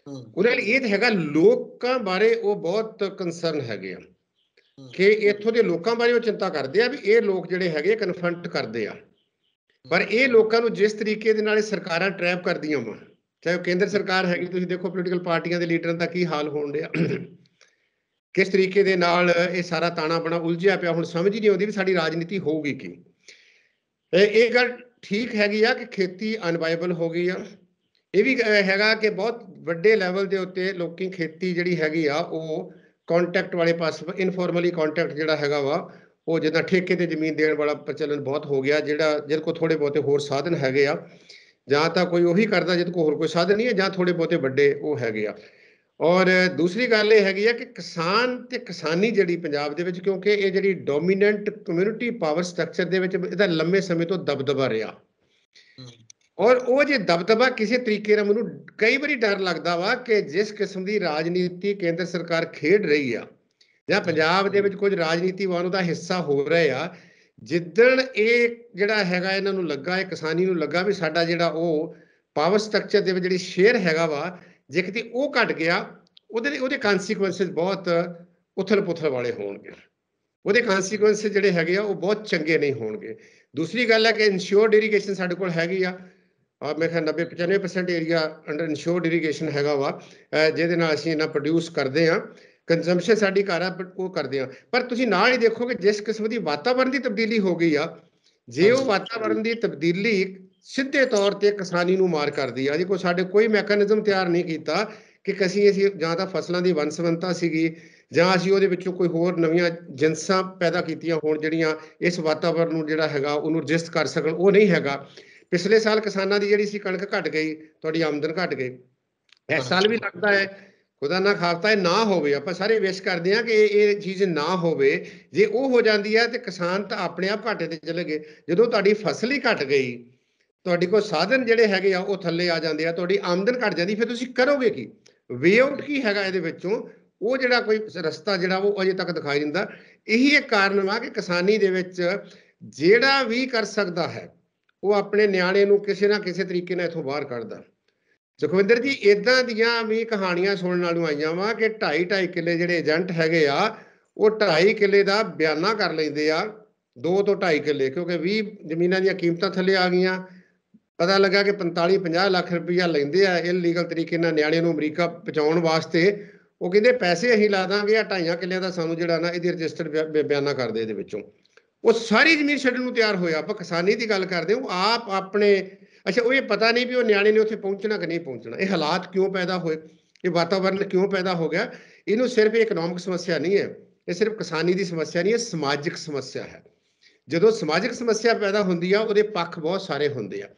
ਉਹਨਾਂ ਲਈ ਇਹ ਤਾਂ ਹੈਗਾ ਲੋਕਾਂ ਬਾਰੇ ਉਹ ਬਹੁਤ ਕੰਸਰਨ ਹੈਗੇ ਆ ਕਿ ਇੱਥੋਂ ਦੇ ਲੋਕਾਂ ਬਾਰੇ ਉਹ ਚਿੰਤਾ ਕਰਦੇ ਆ ਵੀ ਇਹ ਲੋਕ ਜਿਹੜੇ ਹੈਗੇ ਕਨਫਰੰਟ ਕਰਦੇ ਆ। ਪਰ ਇਹ ਲੋਕਾਂ ਨੂੰ ਜਿਸ ਤਰੀਕੇ ਦੇ ਨਾਲ ਇਹ ਸਰਕਾਰਾਂ ਟਰੈਪ ਕਰਦੀਆਂ ਵਾ, ਚਾਹੇ ਉਹ ਕੇਂਦਰ ਸਰਕਾਰ ਹੈਗੀ, ਤੁਸੀਂ ਦੇਖੋ ਪੋਲੀਟੀਕਲ ਪਾਰਟੀਆਂ ਦੇ ਲੀਡਰਾਂ ਦਾ ਕੀ ਹਾਲ ਹੋਣ ਡਿਆ, ਕਿਸ ਤਰੀਕੇ ਦੇ ਨਾਲ ਇਹ ਸਾਰਾ ਤਾਣਾ ਬਣਾ ਉਲਝਿਆ ਪਿਆ। ਹੁਣ ਸਮਝ ਹੀ ਨਹੀਂ ਆਉਂਦੀ ਵੀ ਸਾਡੀ ਰਾਜਨੀਤੀ ਹੋਊਗੀ ਕੀ। ਇਹ ਗੱਲ ਠੀਕ ਹੈਗੀ ਆ ਕਿ ਖੇਤੀ ਅਨਵਾਇਬਲ ਹੋ ਗਈ ਆ। ਇਹ ਵੀ ਹੈਗਾ ਕਿ ਬਹੁਤ ਵੱਡੇ ਲੈਵਲ ਦੇ ਉੱਤੇ ਲੋਕੀ ਖੇਤੀ ਜਿਹੜੀ ਹੈਗੀ ਆ ਉਹ ਕੰਟੈਕਟ ਵਾਲੇ ਪਾਸੇ, ਇਨਫੋਰਮਲੀ ਕੰਟੈਕਟ ਜਿਹੜਾ ਹੈਗਾ ਵਾ ਉਹ ਜਿੱਦਾਂ ਠੇਕੇ ਤੇ ਜ਼ਮੀਨ ਦੇਣ ਵਾਲਾ ਪ੍ਰਚਲਨ ਬਹੁਤ ਹੋ ਗਿਆ। ਜਿਹੜਾ ਜਿਹਦੇ ਕੋਲ ਥੋੜੇ ਬਹੁਤੇ ਹੋਰ ਸਾਧਨ ਹੈਗੇ ਆ, ਜਾਂ ਤਾਂ ਕੋਈ ਉਹੀ ਕਰਦਾ ਜਿਹਦੇ ਕੋਲ ਹੋਰ ਕੋਈ ਸਾਧਨ ਨਹੀਂ ਹੈ, ਜਾਂ ਥੋੜੇ ਬਹੁਤੇ ਵੱਡੇ ਉਹ ਹੈਗੇ ਆ। ਔਰ ਦੂਸਰੀ ਗੱਲ ਇਹ ਹੈਗੀ ਆ ਕਿ ਕਿਸਾਨ ਤੇ ਕਿਸਾਨੀ ਜਿਹੜੀ ਪੰਜਾਬ ਦੇ ਵਿੱਚ, ਕਿਉਂਕਿ ਇਹ ਜਿਹੜੀ ਡੋਮੀਨੈਂਟ ਕਮਿਊਨਿਟੀ ਪਾਵਰ ਸਟਰਕਚਰ ਦੇ ਵਿੱਚ ਇਹਦਾ ਲੰਮੇ ਸਮੇਂ ਤੋਂ ਦਬਦਬਾ ਰਿਹਾ, ਔਰ ਉਹ ਜੇ ਦਬਦਬਾ ਕਿਸੇ ਤਰੀਕੇ ਨਾਲ, ਮੈਨੂੰ ਕਈ ਵਾਰੀ ਡਰ ਲੱਗਦਾ ਵਾ ਕਿ ਜਿਸ ਕਿਸਮ ਦੀ ਰਾਜਨੀਤੀ ਕੇਂਦਰ ਸਰਕਾਰ ਖੇਡ ਰਹੀ ਆ, ਜਾਂ ਪੰਜਾਬ ਦੇ ਵਿੱਚ ਕੁਝ ਰਾਜਨੀਤੀਵਾਨ ਉਹਦਾ ਹਿੱਸਾ ਹੋ ਰਹੇ ਆ, ਜਿੱਦਣ ਇਹ ਜਿਹੜਾ ਹੈਗਾ ਇਹਨਾਂ ਨੂੰ ਲੱਗਾ, ਇਹ ਕਿਸਾਨੀ ਨੂੰ ਲੱਗਾ ਵੀ ਸਾਡਾ ਜਿਹੜਾ ਉਹ ਪਾਵਰ ਸਟਰਕਚਰ ਦੇ ਵਿੱਚ ਜਿਹੜੀ ਸ਼ੇਅਰ ਹੈਗਾ ਵਾ, ਜੇ ਕਿਤੇ ਉਹ ਘਟ ਗਿਆ, ਉਹਦੇ ਕਾਨਸੀਕੁਐਂਸਿਸ ਬਹੁਤ ਉਥਲ ਪੁਥਲ ਵਾਲੇ ਹੋਣਗੇ। ਉਹਦੇ ਕਾਨਸੀਕੁਐਂਸਿਸ ਜਿਹੜੇ ਹੈਗੇ ਆ ਉਹ ਬਹੁਤ ਚੰਗੇ ਨਹੀਂ ਹੋਣਗੇ। ਦੂਸਰੀ ਗੱਲ ਹੈ ਕਿ ਇਨਸ਼ੋਰਡ ਇਰੀਗੇਸ਼ਨ ਸਾਡੇ ਕੋਲ ਹੈਗੀ ਆ, ਮੇਰੇ ਖਿਆਲ 90-95% ਏਰੀਆ ਅੰਡਰ ਇਨਸ਼ੋਰਡ ਇਰੀਗੇਸ਼ਨ ਹੈਗਾ ਵਾ, ਜਿਹਦੇ ਨਾਲ ਅਸੀਂ ਇਹਨਾਂ ਪ੍ਰੋਡਿਊਸ ਕਰਦੇ ਹਾਂ, ਕੰਜ਼ੰਪਸ਼ਨ ਸਾਡੀ ਘਰ ਆ ਉਹ ਕਰਦੇ ਹਾਂ। ਪਰ ਤੁਸੀਂ ਨਾਲ ਹੀ ਦੇਖੋ ਕਿ ਜਿਸ ਕਿਸਮ ਦੀ ਵਾਤਾਵਰਣ ਦੀ ਤਬਦੀਲੀ ਹੋ ਗਈ ਆ, ਜੇ ਉਹ ਵਾਤਾਵਰਣ ਦੀ ਤਬਦੀਲੀ ਸਿੱਧੇ ਤੌਰ ਤੇ ਕਿਸਾਨੀ ਨੂੰ ਮਾਰ ਕਰਦੀ ਆ, ਜੇ ਕੋਈ ਸਾਡੇ ਕੋਈ ਮੈਕੈਨਿਜ਼ਮ ਤਿਆਰ ਨਹੀਂ ਕੀਤਾ ਕਿ ਅਸੀਂ ਜਾਂ ਤਾਂ ਫਸਲਾਂ ਦੀ ਵੰਨ ਸੁਵੰਨਤਾ ਸੀਗੀ, ਜਾਂ ਅਸੀਂ ਉਹਦੇ ਵਿੱਚੋਂ ਕੋਈ ਹੋਰ ਨਵੀਆਂ ਜਿਨਸਾਂ ਪੈਦਾ ਕੀਤੀਆਂ ਹੋਣ ਜਿਹੜੀਆਂ ਇਸ ਵਾਤਾਵਰਨ ਨੂੰ ਜਿਹੜਾ ਹੈਗਾ ਉਹਨੂੰ ਰਜਿਸਟ ਕਰ ਸਕਣ, ਉਹ ਨਹੀਂ ਹੈਗਾ। ਪਿਛਲੇ ਸਾਲ ਕਿਸਾਨਾਂ ਦੀ ਜਿਹੜੀ ਸੀ ਕਣਕ ਘਟ ਗਈ, ਤੁਹਾਡੀ ਆਮਦਨ ਘਟ ਗਈ। ਇਸ ਸਾਲ ਵੀ ਲੱਗਦਾ ਹੈ, ਖੁਦਾ ਨਾ ਖਾਸਤਾ ਇਹ ਨਾ ਹੋਵੇ, ਆਪਾਂ ਸਾਰੇ ਵਿਸ਼ ਕਰਦੇ ਹਾਂ ਕਿ ਇਹ ਚੀਜ਼ ਨਾ ਹੋਵੇ। ਜੇ ਉਹ ਹੋ ਜਾਂਦੀ ਹੈ ਤੇ ਕਿਸਾਨ ਤਾਂ ਆਪਣੇ ਆਪ ਘਾਟੇ ਤੇ ਚਲੇ ਗਏ। ਜਦੋਂ ਤੁਹਾਡੀ ਫਸਲ ਹੀ ਘਟ ਗਈ, ਤੁਹਾਡੇ ਕੋਲ ਸਾਧਨ ਜਿਹੜੇ ਹੈਗੇ ਆ ਉਹ ਥੱਲੇ ਆ ਜਾਂਦੇ ਆ, ਤੁਹਾਡੀ ਆਮਦਨ ਘਟ ਜਾਂਦੀ, ਫਿਰ ਤੁਸੀਂ ਕਰੋਗੇ ਕੀ? ਵੇ ਆਊਟ ਕੀ ਹੈਗਾ ਇਹਦੇ ਵਿੱਚੋਂ? ਉਹ ਜਿਹੜਾ ਕੋਈ ਰਸਤਾ ਜਿਹੜਾ ਉਹ ਅਜੇ ਤੱਕ ਦਿਖਾਈ ਦਿੰਦਾ। ਇਹੀ ਇੱਕ ਕਾਰਨ ਵਾ ਕਿ ਕਿਸਾਨੀ ਦੇ ਵਿੱਚ ਜਿਹੜਾ ਵੀ ਕਰ ਸਕਦਾ ਹੈ ਉਹ ਆਪਣੇ ਨਿਆਣੇ ਨੂੰ ਕਿਸੇ ਨਾ ਕਿਸੇ ਤਰੀਕੇ ਨਾਲ ਇੱਥੋਂ ਬਾਹਰ ਕੱਢਦਾ। ਸੁਖਵਿੰਦਰ ਜੀ, ਇਦਾਂ ਦੀਆਂ ਵੀ ਕਹਾਣੀਆਂ ਸੁਣਨ ਵਾਲੀਆਂ ਆਈਆਂ ਵਾ ਕਿ 2.5 ਕਿੱਲੇ ਜਿਹੜੇ ਏਜੰਟ ਹੈਗੇ ਆ ਉਹ 2.5 ਕਿੱਲੇ ਦਾ ਬਿਆਨਾ ਕਰ ਲੈਂਦੇ ਆ, 2 ਤੋਂ 2.5 ਕਿੱਲੇ, ਕਿਉਂਕਿ 20 ਜ਼ਮੀਨਾਂ ਦੀਆਂ ਕੀਮਤਾਂ ਥੱਲੇ ਆ ਗਈਆਂ। ਪਤਾ ਲੱਗਾ ਕਿ 45-50 ਲੱਖ ਰੁਪਈਆ ਲੈਂਦੇ ਆ ਇਲੀਗਲ ਤਰੀਕੇ ਨਾਲ ਨਿਆਣੇ ਨੂੰ ਅਮਰੀਕਾ ਪਹੁੰਚਾਉਣ ਵਾਸਤੇ। ਉਹ ਕਹਿੰਦੇ ਪੈਸੇ ਅਸੀਂ ਲਾ ਦਾਂਗੇ, 2.5 ਕਿੱਲਿਆਂ ਦਾ ਸਾਨੂੰ ਜਿਹੜਾ ਨਾ ਇਹਦੀ ਰਜਿਸਟਰਡ ਬਿਆਨਾ ਕਰਦੇ ਇਹਦੇ ਵਿੱਚੋਂ। ਉਹ ਸਾਰੀ ਜ਼ਮੀਨ ਛੱਡਣ ਨੂੰ ਤਿਆਰ ਹੋਇਆ। ਆਪਾਂ ਕਿਸਾਨੀ ਦੀ ਗੱਲ ਕਰਦੇ ਹਾਂ, ਉਹ ਆਪ ਆਪਣੇ ਅੱਛਾ, ਉਹ ਇਹ ਪਤਾ ਨਹੀਂ ਵੀ ਉਹ ਨਿਆਣੇ ਨੇ ਉੱਥੇ ਪਹੁੰਚਣਾ ਕਿ ਨਹੀਂ ਪਹੁੰਚਣਾ। ਇਹ ਹਾਲਾਤ ਕਿਉਂ ਪੈਦਾ ਹੋਏ, ਇਹ ਵਾਤਾਵਰਨ ਕਿਉਂ ਪੈਦਾ ਹੋ ਗਿਆ? ਇਹਨੂੰ ਸਿਰਫ ਇਕਨੋਮਿਕ ਸਮੱਸਿਆ ਨਹੀਂ ਹੈ, ਇਹ ਸਿਰਫ ਕਿਸਾਨੀ ਦੀ ਸਮੱਸਿਆ ਨਹੀਂ ਹੈ, ਸਮਾਜਿਕ ਸਮੱਸਿਆ ਹੈ। ਜਦੋਂ ਸਮਾਜਿਕ ਸਮੱਸਿਆ ਪੈਦਾ ਹੁੰਦੀ ਆ, ਉਹਦੇ ਪੱਖ ਬਹੁਤ ਸਾਰੇ ਹੁੰਦੇ ਆ,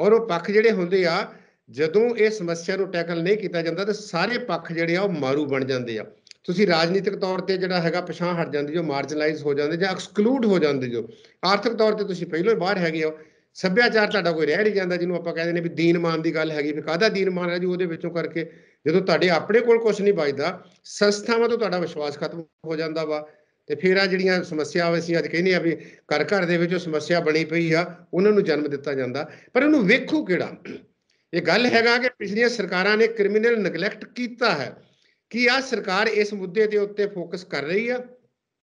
ਔਰ ਉਹ ਪੱਖ ਜਿਹੜੇ ਹੁੰਦੇ ਆ, ਜਦੋਂ ਇਹ ਸਮੱਸਿਆ ਨੂੰ ਟੈਕਲ ਨਹੀਂ ਕੀਤਾ ਜਾਂਦਾ ਤਾਂ ਸਾਰੇ ਪੱਖ ਜਿਹੜੇ ਆ ਉਹ ਮਾਰੂ ਬਣ ਜਾਂਦੇ ਆ। ਤੁਸੀਂ ਰਾਜਨੀਤਿਕ ਤੌਰ ਤੇ ਜਿਹੜਾ ਹੈਗਾ ਪਛਾਣ ਹਟ ਜਾਂਦੀ, ਜੋ ਮਾਰਜਨਲਾਈਜ਼ ਹੋ ਜਾਂਦੇ ਜਾਂ ਐਕਸਕਲੂਡ ਹੋ ਜਾਂਦੇ, ਜੋ ਆਰਥਿਕ ਤੌਰ ਤੇ ਤੁਸੀਂ ਪਹਿਲਾਂ ਹੀ ਬਾਹਰ ਹੈਗੇ ਹੋ। ਸੱਭਿਆਚਾਰ ਤੁਹਾਡਾ ਕੋਈ ਰਹਿ ਨਹੀਂ ਜਾਂਦਾ, ਜਿਹਨੂੰ ਆਪਾਂ ਕਹਿੰਦੇ ਨੇ ਵੀ ਦੀਨ ਮਾਨ ਦੀ ਗੱਲ ਹੈਗੀ। ਵੀ ਕਾਹਦਾ ਦੀਨ ਮਾਨ ਹੈ ਜੀ? ਉਹਦੇ ਵਿੱਚੋਂ ਕਰਕੇ ਜਦੋਂ ਤੁਹਾਡੇ ਆਪਣੇ ਕੋਲ ਕੁਝ ਨਹੀਂ ਬਚਦਾ, ਸੰਸਥਾਵਾਂ ਤੋਂ ਤੁਹਾਡਾ ਵਿਸ਼ਵਾਸ ਖਤਮ ਹੋ ਜਾਂਦਾ ਵਾ। ਤੇ ਫਿਰ ਆ ਜਿਹੜੀਆਂ ਸਮੱਸਿਆਵਾਂ ਅਸੀਂ ਅੱਜ ਕਹਿੰਦੇ ਆ ਵੀ ਘਰ ਘਰ ਦੇ ਵਿੱਚ ਸਮੱਸਿਆ ਬਣੀ ਪਈ ਆ, ਉਹਨਾਂ ਨੂੰ ਜਨਮ ਦਿੱਤਾ ਜਾਂਦਾ। ਪਰ ਉਹਨੂੰ ਵੇਖੋ ਕਿਹੜਾ? ਇਹ ਗੱਲ ਹੈਗਾ ਕਿ ਪਿਛਲੀਆਂ ਸਰਕਾਰਾਂ ਨੇ ਕ੍ਰਿਮੀਨਲ ਨੈਗਲੈਕਟ ਕੀਤਾ ਹੈ। ਕੀ ਆ ਸਰਕਾਰ ਇਸ ਮੁੱਦੇ ਦੇ ਉੱਤੇ ਫੋਕਸ ਕਰ ਰਹੀ ਆ?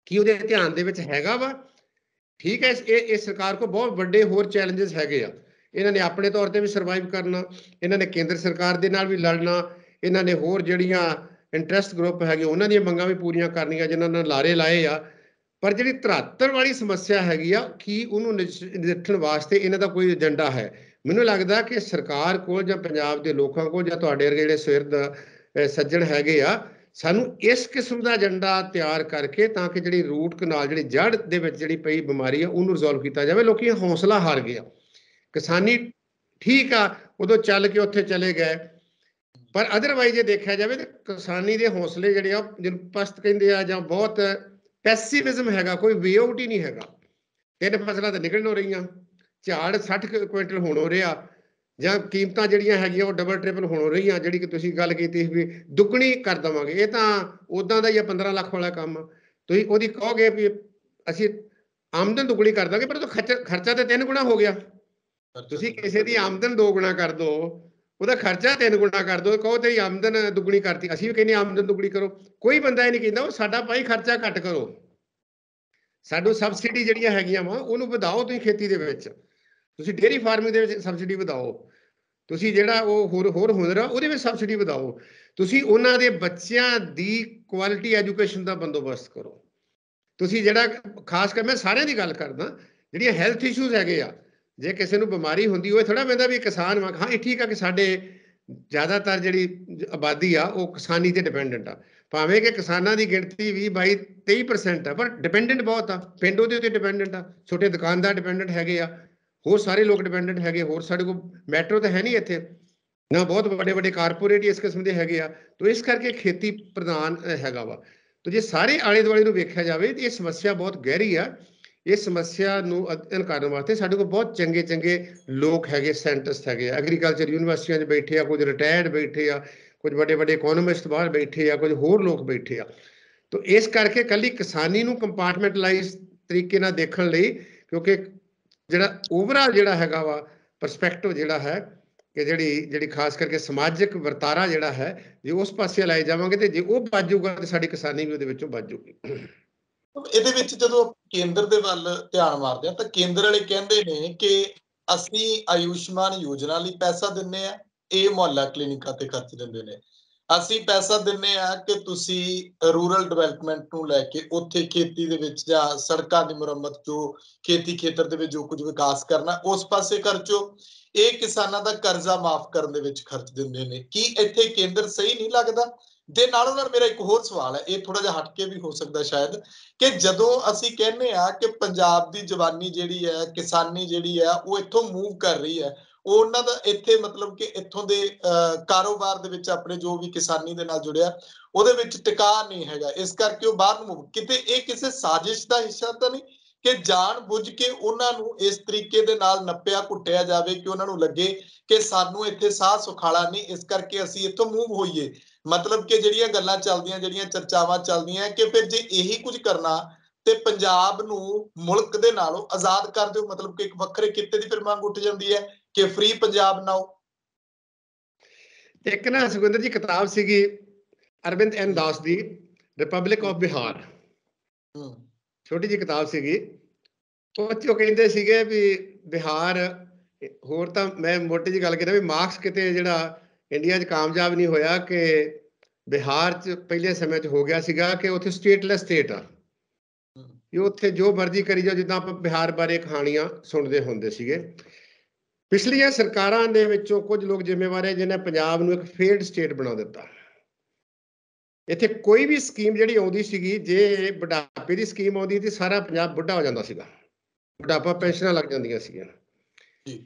ਕੀ ਉਹਦੇ ਧਿਆਨ ਦੇ ਵਿੱਚ ਹੈਗਾ ਵਾ? ਠੀਕ ਹੈ, ਇਹ ਸਰਕਾਰ ਕੋਲ ਬਹੁਤ ਵੱਡੇ ਹੋਰ ਚੈਲੰਜਸ ਹੈਗੇ ਆ। ਇਹਨਾਂ ਨੇ ਆਪਣੇ ਤੌਰ ਤੇ ਵੀ ਸਰਵਾਈਵ ਕਰਨਾ, ਇਹਨਾਂ ਨੇ ਕੇਂਦਰ ਸਰਕਾਰ ਦੇ ਨਾਲ ਵੀ ਲੜਨਾ, ਇਹਨਾਂ ਨੇ ਹੋਰ ਜਿਹੜੀਆਂ ਇੰਟਰਸਟ ਗਰੁੱਪ ਹੈਗੇ ਉਹਨਾਂ ਦੀਆਂ ਮੰਗਾਂ ਵੀ ਪੂਰੀਆਂ ਕਰਨੀਆਂ ਜਿਨ੍ਹਾਂ ਨੇ ਲਾਰੇ ਲਾਏ ਆ। ਪਰ ਜਿਹੜੀ ਧਰਾਤਲ ਵਾਲੀ ਸਮੱਸਿਆ ਹੈਗੀ ਆ, ਕੀ ਉਹਨੂੰ ਨਜਿੱਠਣ ਵਾਸਤੇ ਇਹਨਾਂ ਦਾ ਕੋਈ ਏਜੰਡਾ ਹੈ? ਮੈਨੂੰ ਲੱਗਦਾ ਕਿ ਸਰਕਾਰ ਕੋਲ ਜਾਂ ਪੰਜਾਬ ਦੇ ਲੋਕਾਂ ਕੋਲ ਜਾਂ ਤੁਹਾਡੇ ਵਰਗੇ ਜਿਹੜੇ ਸੁਹਿਰਦ ਸੱਜਣ ਹੈਗੇ ਆ, ਸਾਨੂੰ ਇਸ ਕਿਸਮ ਦਾ ਏਜੰਡਾ ਤਿਆਰ ਕਰਕੇ ਤਾਂ ਕਿ ਜਿਹੜੀ ਰੂਟ ਕਨਾਲ, ਜਿਹੜੀ ਜੜ ਦੇ ਵਿੱਚ ਜਿਹੜੀ ਪਈ ਬਿਮਾਰੀ ਆ, ਉਹਨੂੰ ਰਿਜ਼ੋਲਵ ਕੀਤਾ ਜਾਵੇ। ਲੋਕੀ ਹੌਸਲਾ ਹਾਰ ਗਏ ਆ। ਕਿਸਾਨੀ ਠੀਕ ਆ, ਉਦੋਂ ਚੱਲ ਕੇ ਉੱਥੇ ਚਲੇ ਗਏ, ਪਰ ਅਦਰਵਾਈਜ਼ ਜੇ ਦੇਖਿਆ ਜਾਵੇ ਤਾਂ ਕਿਸਾਨੀ ਦੇ ਹੌਸਲੇ ਜਿਹੜੇ ਆ ਜਿਹਨੂੰ ਪਸਤ ਕਹਿੰਦੇ ਆ, ਜਾਂ ਬਹੁਤ ਪੈਸੀਵਿਜ਼ਮ ਹੈਗਾ, ਕੋਈ ਵੇ ਆਊਟ ਹੀ ਨਹੀਂ ਹੈਗਾ। 3 ਫਸਲਾਂ ਤਾਂ ਨਿਕਲਣ ਹੋ ਰਹੀਆਂ, ਝਾੜ 60 ਕੁਇੰਟਲ ਹੋਣ ਹੋ ਰਿਹਾ, ਜਾਂ ਕੀਮਤਾਂ ਜਿਹੜੀਆਂ ਹੈਗੀਆਂ ਉਹ ਡਬਲ ਟ੍ਰਿਪਲ ਹੋਣ ਹੋ ਰਹੀਆਂ। ਜਿਹੜੀ ਕਿ ਤੁਸੀਂ ਗੱਲ ਕੀਤੀ ਵੀ ਦੁੱਗਣੀ ਕਰ ਦੇਵਾਂਗੇ, ਇਹ ਤਾਂ ਉਦਾਂ ਦਾ ਹੀ ਆ 15 ਲੱਖ ਵਾਲਾ ਕੰਮ। ਤੁਸੀਂ ਉਹਦੀ ਕਹੋਗੇ ਵੀ ਅਸੀਂ ਆਮਦਨ ਦੁੱਗਣੀ ਕਰ ਦਾਂਗੇ, ਪਰ ਉਹ ਖਰਚਾ ਤਾਂ 3 ਗੁਣਾ ਹੋ ਗਿਆ। ਤੁਸੀਂ ਕਿਸੇ ਦੀ ਆਮਦਨ 2 ਗੁਣਾ ਕਰ ਦੋ, ਉਹਦਾ ਖਰਚਾ 3 ਗੁਣਾ ਕਰ ਦੋ, ਕਹੋ ਤੇਰੀ ਆਮਦਨ ਦੁੱਗਣੀ ਕਰਤੀ। ਅਸੀਂ ਵੀ ਕਹਿੰਦੇ ਆਮਦਨ ਦੁੱਗਣੀ ਕਰੋ, ਕੋਈ ਬੰਦਾ ਇਹ ਨਹੀਂ ਕਹਿੰਦਾ ਉਹ ਸਾਡਾ ਭਾਈ ਖਰਚਾ ਘੱਟ ਕਰੋ, ਸਾਨੂੰ ਸਬਸਿਡੀ ਜਿਹੜੀਆਂ ਹੈਗੀਆਂ ਵਾ ਉਹਨੂੰ ਵਧਾਓ। ਤੁਸੀਂ ਖੇਤੀ ਦੇ ਵਿੱਚ, ਤੁਸੀਂ ਡੇਅਰੀ ਫਾਰਮਿੰਗ ਦੇ ਵਿੱਚ ਸਬਸਿਡੀ ਵਧਾਓ, ਤੁਸੀਂ ਜਿਹੜਾ ਉਹ ਹੋਰ ਹੁਨਰ ਆ ਉਹਦੇ ਵਿੱਚ ਸਬਸਿਡੀ ਵਧਾਓ, ਤੁਸੀਂ ਉਹਨਾਂ ਦੇ ਬੱਚਿਆਂ ਦੀ ਕੁਆਲਿਟੀ ਐਜੂਕੇਸ਼ਨ ਦਾ ਬੰਦੋਬਸਤ ਕਰੋ। ਤੁਸੀਂ ਜਿਹੜਾ ਖਾਸ ਕਰ ਮੈਂ ਸਾਰਿਆਂ ਦੀ ਗੱਲ ਕਰਦਾ, ਜਿਹੜੀਆਂ ਹੈਲਥ ਇਸ਼ੂਜ਼ ਹੈਗੇ ਆ, ਜੇ ਕਿਸੇ ਨੂੰ ਬਿਮਾਰੀ ਹੁੰਦੀ ਉਹ ਥੋੜਾ ਪੈਂਦਾ ਵੀ ਕਿਸਾਨ ਵਾਂ। ਹਾਂ, ਇਹ ਠੀਕ ਆ ਕਿ ਸਾਡੇ ਜ਼ਿਆਦਾਤਰ ਜਿਹੜੀ ਆਬਾਦੀ ਆ ਉਹ ਕਿਸਾਨੀ ਤੇ ਡਿਪੈਂਡੈਂਟ ਆ, ਭਾਵੇਂ ਕਿ ਕਿਸਾਨਾਂ ਦੀ ਗਿਣਤੀ 20-22-23% ਆ, ਪਰ ਡਿਪੈਂਡੈਂਟ ਬਹੁਤ ਆ। ਪਿੰਡ ਉਹਦੇ ਉੱਤੇ ਡਿਪੈਂਡੈਂਟ ਆ, ਛੋਟੇ ਦੁਕਾਨਦਾਰ ਡਿਪੈਂਡੈਂਟ ਹੈਗੇ ਆ, ਹੋਰ ਸਾਰੇ ਲੋਕ ਡਿਪੈਂਡੈਂਟ ਹੈਗੇ। ਹੋਰ ਸਾਡੇ ਕੋਲ ਮੈਟਰੋ ਤਾਂ ਹੈ ਨਹੀਂ ਇੱਥੇ ਨਾ, ਬਹੁਤ ਵੱਡੇ ਵੱਡੇ ਕਾਰਪੋਰੇਟ ਇਸ ਕਿਸਮ ਦੇ ਹੈਗੇ ਆ। ਤਾਂ ਇਸ ਕਰਕੇ ਖੇਤੀ ਪ੍ਰਧਾਨ ਹੈਗਾ ਵਾ। ਤਾਂ ਜੇ ਸਾਰੇ ਆਲੇ ਦੁਆਲੇ ਨੂੰ ਵੇਖਿਆ ਜਾਵੇ ਤਾਂ ਇਹ ਸਮੱਸਿਆ ਬਹੁਤ ਗਹਿਰੀ ਆ। ਇਸ ਸਮੱਸਿਆ ਨੂੰ ਅਧਿਐਨ ਕਰਨ ਵਾਸਤੇ ਸਾਡੇ ਕੋਲ ਬਹੁਤ ਚੰਗੇ ਚੰਗੇ ਲੋਕ ਹੈਗੇ, ਸਾਇੰਟਿਸਟ ਹੈਗੇ, ਐਗਰੀਕਲਚਰ ਯੂਨੀਵਰਸਿਟੀਆਂ 'ਚ ਬੈਠੇ ਆ, ਕੁਝ ਰਿਟਾਇਰਡ ਬੈਠੇ ਆ, ਕੁਝ ਵੱਡੇ ਵੱਡੇ ਇਕੋਨੋਮਿਸਟ ਬਾਹਰ ਬੈਠੇ ਆ, ਕੁਝ ਹੋਰ ਲੋਕ ਬੈਠੇ ਆ। ਤਾਂ ਇਸ ਕਰਕੇ ਇਕੱਲੀ ਕਿਸਾਨੀ ਨੂੰ ਕੰਪਾਰਟਮੈਂਟਲਾਈਜ਼ ਤਰੀਕੇ ਨਾਲ ਦੇਖਣ ਲਈ, ਕਿਉਂਕਿ ਜਿਹੜਾ ਓਵਰਆਲ ਜਿਹੜਾ ਹੈਗਾ ਵਾ ਪਰਸਪੈਕਟਿਵ ਜਿਹੜਾ ਹੈ ਕਿ ਜਿਹੜੀ ਖਾਸ ਕਰਕੇ ਸਮਾਜਿਕ ਵਰਤਾਰਾ ਜਿਹੜਾ ਹੈ, ਜੇ ਉਸ ਪਾਸੇ ਲਾਏ ਜਾਵਾਂਗੇ ਤੇ ਜੇ ਉਹ ਬਚ ਜਾਊਗਾ ਤੇ ਸਾਡੀ ਕਿਸਾਨੀ ਵੀ ਉਹਦੇ ਵਿੱਚੋਂ ਬਚ ਜਾਊਗੀ। ਇਹਦੇ ਵਿੱਚ ਜਦੋਂ ਕੇਂਦਰ ਦੇ ਵੱਲ ਧਿਆਨ ਮਾਰਦੇ ਆ ਤਾਂ ਕੇਂਦਰ ਵਾਲੇ ਕਹਿੰਦੇ ਨੇ ਕਿ ਅਸੀਂ ਆਯੁਸ਼ਮਾਨ ਯੋਜਨਾ ਲਈ ਪੈਸਾ ਦਿੰਨੇ ਆ, ਇਹ ਮੁਹੱਲਾ ਕਲੀਨਿਕਾਂ ਤੇ ਖਰਚ ਦਿੰਦੇ ਨੇ। ਅਸੀਂ ਪੈਸਾ ਦਿੰਨੇ ਆ ਕਿ ਤੁਸੀਂ ਰੂਰਲ ਡਿਵੈਲਪਮੈਂਟ ਨੂੰ ਲੈ ਕੇ ਉੱਥੇ ਖੇਤੀ ਦੇ ਵਿੱਚ ਜਾਂ ਸੜਕਾਂ ਦੀ ਮੁਰੰਮਤ, ਜੋ ਖੇਤੀ ਖੇਤਰ ਦੇ ਵਿੱਚ ਜੋ ਕੁਝ ਵਿਕਾਸ ਕਰਨਾ ਉਸ ਪਾਸੇ ਖਰਚੋ। ਇਹ ਕਿਸਾਨਾਂ ਦਾ ਕਰਜ਼ਾ ਮਾਫ ਕਰਨ ਦੇ ਵਿੱਚ ਖਰਚ ਦਿੰਦੇ ਨੇ। ਕੀ ਇੱਥੇ ਕੇਂਦਰ ਸਹੀ ਨਹੀਂ ਲੱਗਦਾ ਦੇ ਨਾਲੋਂ ਨਾਲ ਮੇਰਾ ਇੱਕ ਹੋਰ ਸਵਾਲ ਹੈ, ਇਹ ਥੋੜਾ ਜਿਹਾ ਹਟ ਕੇ ਵੀ ਹੋ ਸਕਦਾ ਸ਼ਾਇਦ, ਕਿ ਜਦੋਂ ਅਸੀਂ ਕਹਿੰਦੇ ਆ ਕਿ ਪੰਜਾਬ ਦੀ ਜਵਾਨੀ ਜਿਹੜੀ ਹੈ, ਕਿਸਾਨੀ ਜਿਹੜੀ ਹੈ, ਉਹ ਇੱਥੋਂ ਮੂਵ ਕਰ ਰਹੀ ਹੈ, ਉਹ ਉਹਨਾਂ ਦਾ ਇੱਥੇ ਮਤਲਬ ਕਿ ਇੱਥੋਂ ਦੇ ਕਾਰੋਬਾਰ ਦੇ ਵਿੱਚ ਆਪਣੇ ਜੋ ਵੀ ਕਿਸਾਨੀ ਦੇ ਨਾਲ ਜੁੜਿਆ ਉਹਦੇ ਵਿੱਚ ਟਿਕਾ ਨਹੀਂ ਹੈਗਾ, ਇਸ ਕਰਕੇ ਉਹ ਬਾਹਰ ਨੂੰ ਕਿਤੇ ਇਹ ਕਿਸੇ ਸਾਜ਼ਿਸ਼ ਦਾ ਹਿੱਸਾ ਤਾਂ ਨਹੀਂ ਕਿ ਜਾਣ ਬੁੱਝ ਕੇ ਉਹਨਾਂ ਨੂੰ ਇਸ ਤਰੀਕੇ ਦੇ ਨਾਲ ਨੱਪਿਆ ਘੁੱਟਿਆ ਜਾਵੇ ਕਿ ਉਹਨਾਂ ਨੂੰ ਲੱਗੇ ਕਿ ਸਾਨੂੰ ਇੱਥੇ ਸਾਹ ਸੁਖਾਲਾ ਨਹੀਂ, ਇਸ ਕਰਕੇ ਅਸੀਂ ਇੱਥੋਂ ਮੂਵ ਹੋਈਏ। ਮਤਲਬ ਕਿ ਜਿਹੜੀਆਂ ਗੱਲਾਂ ਚੱਲਦੀਆਂ, ਜਿਹੜੀਆਂ ਚਰਚਾਵਾਂ ਚੱਲਦੀਆਂ ਕਿ ਫਿਰ ਜੇ ਇਹੀ ਕੁਝ ਕਰਨਾ ਤੇ ਪੰਜਾਬ ਨੂੰ ਮੁਲਕ ਦੇ ਨਾਲੋਂ ਆਜ਼ਾਦ ਕਰ ਦਿਓ, ਮਤਲਬ ਕਿ ਇੱਕ ਵੱਖਰੇ ਕਿੱਤੇ ਦੀ ਫਿਰ ਮੰਗ ਉੱਠ ਜਾਂਦੀ ਹੈ ਕਿ ਫ੍ਰੀ ਪੰਜਾਬ ਨਾਓ। ਇੱਕ ਨਾ ਸੁਖਵਿੰਦਰ ਜੀ ਕਿਤਾਬ ਸੀਗੀ ਅਰਵਿੰਦ ਐਨ ਦਾਸ ਦੀ, ਰਿਪਬਲਿਕ ਆਫ ਬਿਹਾਰ, ਛੋਟੀ ਜਿਹੀ ਕਿਤਾਬ ਸੀਗੀ। ਉਹ 'ਚੋਂ ਕਹਿੰਦੇ ਸੀਗੇ ਵੀ ਬਿਹਾਰ, ਹੋਰ ਤਾਂ ਮੈਂ ਮੋਟੀ ਜਿਹੀ ਗੱਲ ਕਰਾਂ ਵੀ ਮਾਰਕਸ ਕਿਤੇ ਜਿਹੜਾ ਇੰਡੀਆ 'ਚ ਕਾਮਯਾਬ ਨਹੀਂ ਹੋਇਆ, ਕਿ ਬਿਹਾਰ 'ਚ ਪਹਿਲੇ ਸਮੇਂ 'ਚ ਹੋ ਗਿਆ ਸੀਗਾ ਕਿ ਉੱਥੇ ਸਟੇਟਲੈਸ ਸਟੇਟ ਆ, ਕਿ ਉੱਥੇ ਜੋ ਮਰਜ਼ੀ ਕਰੀ ਜਾਓ, ਜਿੱਦਾਂ ਆਪਾਂ ਬਿਹਾਰ ਬਾਰੇ ਕਹਾਣੀਆਂ ਸੁਣਦੇ ਹੁੰਦੇ ਸੀਗੇ। ਪਿਛਲੀਆਂ ਸਰਕਾਰਾਂ ਦੇ ਵਿੱਚੋਂ ਕੁਝ ਲੋਕ ਜ਼ਿੰਮੇਵਾਰ ਹੈ ਜਿਹਨੇ ਪੰਜਾਬ ਨੂੰ ਇੱਕ ਫੇਲਡ ਸਟੇਟ ਬਣਾ ਦਿੱਤਾ। ਇੱਥੇ ਕੋਈ ਵੀ ਸਕੀਮ ਜਿਹੜੀ ਆਉਂਦੀ ਸੀਗੀ, ਜੇ ਬੁਢਾਪੇ ਦੀ ਸਕੀਮ ਆਉਂਦੀ ਤੇ ਸਾਰਾ ਪੰਜਾਬ ਬੁੱਢਾ ਹੋ ਜਾਂਦਾ ਸੀਗਾ, ਬੁਢਾਪਾ ਪੈਨਸ਼ਨਾਂ ਲੱਗ ਜਾਂਦੀਆਂ ਸੀਗੀਆਂ।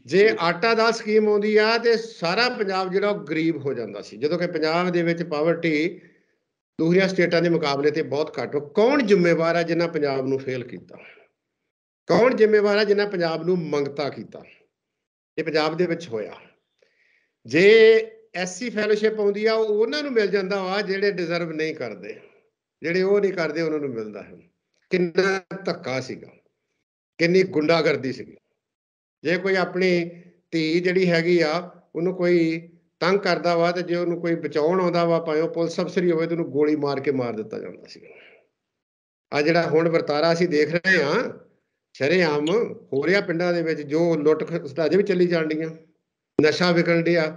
ਜੇ ਆਟਾ ਦਾਲ ਸਕੀਮ ਆਉਂਦੀ ਆ ਤੇ ਸਾਰਾ ਪੰਜਾਬ ਜਿਹੜਾ ਉਹ ਗਰੀਬ ਹੋ ਜਾਂਦਾ ਸੀ, ਜਦੋਂ ਕਿ ਪੰਜਾਬ ਦੇ ਵਿੱਚ ਪਾਵਰਟੀ ਦੂਸਰੀਆਂ ਸਟੇਟਾਂ ਦੇ ਮੁਕਾਬਲੇ ਤੇ ਬਹੁਤ ਘੱਟ। ਕੌਣ ਜ਼ਿੰਮੇਵਾਰ ਆ ਜਿਨ੍ਹਾਂ ਪੰਜਾਬ ਨੂੰ ਫੇਲ ਕੀਤਾ? ਕੌਣ ਜ਼ਿੰਮੇਵਾਰ ਆ ਜਿਨ੍ਹਾਂ ਪੰਜਾਬ ਨੂੰ ਮੰਗਤਾ ਕੀਤਾ? ਇਹ ਪੰਜਾਬ ਦੇ ਵਿੱਚ ਹੋਇਆ। ਜੇ ਐਸਸੀ ਫੈਲੋਸ਼ਿਪ ਆਉਂਦੀ ਆ, ਉਹ ਉਹਨਾਂ ਨੂੰ ਮਿਲ ਜਾਂਦਾ ਵਾ ਜਿਹੜੇ ਡਿਜ਼ਰਵ ਨਹੀਂ ਕਰਦੇ, ਜਿਹੜੇ ਉਹ ਨਹੀਂ ਕਰਦੇ ਉਹਨਾਂ ਨੂੰ ਮਿਲਦਾ ਹੈ। ਕਿੰਨਾ ਧੱਕਾ ਸੀਗਾ, ਕਿੰਨੀ ਗੁੰਡਾਗਰਦੀ ਸੀਗੀ। ਜੇ ਕੋਈ ਆਪਣੀ ਧੀ ਜਿਹੜੀ ਹੈਗੀ ਆ ਉਹਨੂੰ ਕੋਈ ਤੰਗ ਕਰਦਾ ਵਾ ਤੇ ਜੇ ਉਹਨੂੰ ਕੋਈ ਬਚਾਉਣ ਆਉਂਦਾ ਵਾ, ਭਾਵੇਂ ਉਹ ਪੁਲਿਸ ਅਫਸਰ ਹੀ ਹੋਵੇ, ਤੇ ਉਹਨੂੰ ਗੋਲੀ ਮਾਰ ਕੇ ਮਾਰ ਦਿੱਤਾ ਜਾਂਦਾ ਸੀਗਾ। ਆ ਜਿਹੜਾ ਹੁਣ ਵਰਤਾਰਾ ਅਸੀਂ ਦੇਖ ਰਹੇ ਹਾਂ ਸ਼ਰੇਆਮ ਹੋ ਰਿਹਾ ਪਿੰਡਾਂ ਦੇ ਵਿੱਚ, ਜੋ ਲੁੱਟ ਖਸੁੱਟ ਵੀ ਚੱਲੀ ਜਾਣ ਡੀਆਂ, ਨਸ਼ਾ ਵਿਕਣ ਡਿਆ,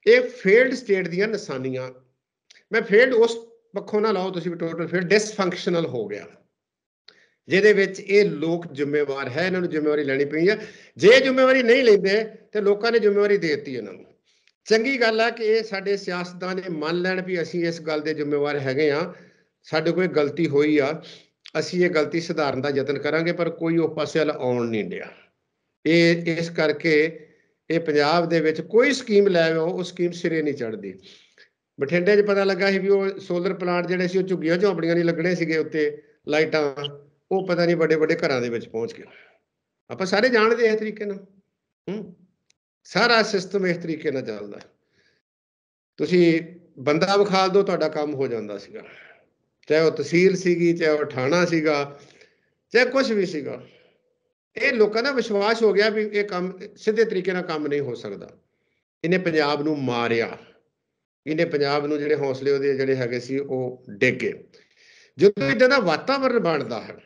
ਇਹ ਫੇਲਡ ਸਟੇਟ ਦੀਆਂ ਨਿਸ਼ਾਨੀਆਂ। ਮੈਂ ਫੇਲਡ ਉਸ ਪੱਖੋਂ ਨਾ ਲਾਓ ਤੁਸੀਂ ਵੀ, ਟੋਟਲ ਫੇਲਡ ਡਿਸਫੰਕਸ਼ਨਲ ਹੋ ਗਿਆ, ਜਿਹਦੇ ਵਿੱਚ ਇਹ ਲੋਕ ਜ਼ਿੰਮੇਵਾਰ ਹੈ, ਇਹਨਾਂ ਨੂੰ ਜ਼ਿੰਮੇਵਾਰੀ ਲੈਣੀ ਪਈ ਹੈ। ਜੇ ਜ਼ਿੰਮੇਵਾਰੀ ਨਹੀਂ ਲੈਂਦੇ ਤੇ ਲੋਕਾਂ ਨੇ ਜ਼ਿੰਮੇਵਾਰੀ ਦੇ ਦਿੱਤੀ ਇਹਨਾਂ ਨੂੰ। ਚੰਗੀ ਗੱਲ ਹੈ ਕਿ ਇਹ ਸਾਡੇ ਸਿਆਸਤਦਾਨ ਇਹ ਮੰਨ ਲੈਣ ਵੀ ਅਸੀਂ ਇਸ ਗੱਲ ਦੇ ਜ਼ਿੰਮੇਵਾਰ ਹੈਗੇ ਆ, ਸਾਡੇ ਕੋਲ ਗਲਤੀ ਹੋਈ ਆ, ਅਸੀਂ ਇਹ ਗਲਤੀ ਸੁਧਾਰਨ ਦਾ ਯਤਨ ਕਰਾਂਗੇ, ਪਰ ਕੋਈ ਉਹ ਪਾਸੇ ਵੱਲ ਆਉਣ ਨਹੀਂ ਡਿਆ। ਇਹ ਇਸ ਕਰਕੇ ਇਹ ਪੰਜਾਬ ਦੇ ਵਿੱਚ ਕੋਈ ਸਕੀਮ ਲੈ ਆਓ, ਉਹ ਸਕੀਮ ਸਿਰੇ ਨਹੀਂ ਚੜ੍ਹਦੀ। ਬਠਿੰਡੇ 'ਚ ਪਤਾ ਲੱਗਾ ਸੀ ਵੀ ਉਹ ਸੋਲਰ ਪਲਾਂਟ ਜਿਹੜੇ ਸੀ ਉਹ ਝੁੱਗੀਆਂ ਝੌਂਪੜੀਆਂ ਨਹੀਂ ਲੱਗਣੇ ਸੀਗੇ ਉੱਤੇ ਲਾਈਟਾਂ, ਉਹ ਪਤਾ ਨਹੀਂ ਵੱਡੇ ਵੱਡੇ ਘਰਾਂ ਦੇ ਵਿੱਚ ਪਹੁੰਚ ਗਏ। ਆਪਾਂ ਸਾਰੇ ਜਾਣਦੇ ਇਸ ਤਰੀਕੇ ਨਾਲ, ਸਾਰਾ ਸਿਸਟਮ ਇਸ ਤਰੀਕੇ ਨਾਲ ਚੱਲਦਾ। ਤੁਸੀਂ ਬੰਦਾ ਵਿਖਾ ਦਿਓ, ਤੁਹਾਡਾ ਕੰਮ ਹੋ ਜਾਂਦਾ ਸੀਗਾ, ਚਾਹੇ ਉਹ ਤਹਿਸੀਲ ਸੀਗੀ, ਚਾਹੇ ਉਹ ਥਾਣਾ ਸੀਗਾ, ਚਾਹੇ ਕੁਛ ਵੀ ਸੀਗਾ। ਇਹ ਲੋਕਾਂ ਦਾ ਵਿਸ਼ਵਾਸ ਹੋ ਗਿਆ ਵੀ ਇਹ ਕੰਮ ਸਿੱਧੇ ਤਰੀਕੇ ਨਾਲ ਕੰਮ ਨਹੀਂ ਹੋ ਸਕਦਾ। ਇਹਨੇ ਪੰਜਾਬ ਨੂੰ ਮਾਰਿਆ, ਇਹਨੇ ਪੰਜਾਬ ਨੂੰ ਜਿਹੜੇ ਹੌਸਲੇ ਉਹਦੇ ਜਿਹੜੇ ਹੈਗੇ ਸੀ ਉਹ ਡਿੱਗ ਗਏ। ਜਦੋਂ ਇੱਦਾਂ ਦਾ ਵਾਤਾਵਰਨ ਬਣਦਾ ਹੈ,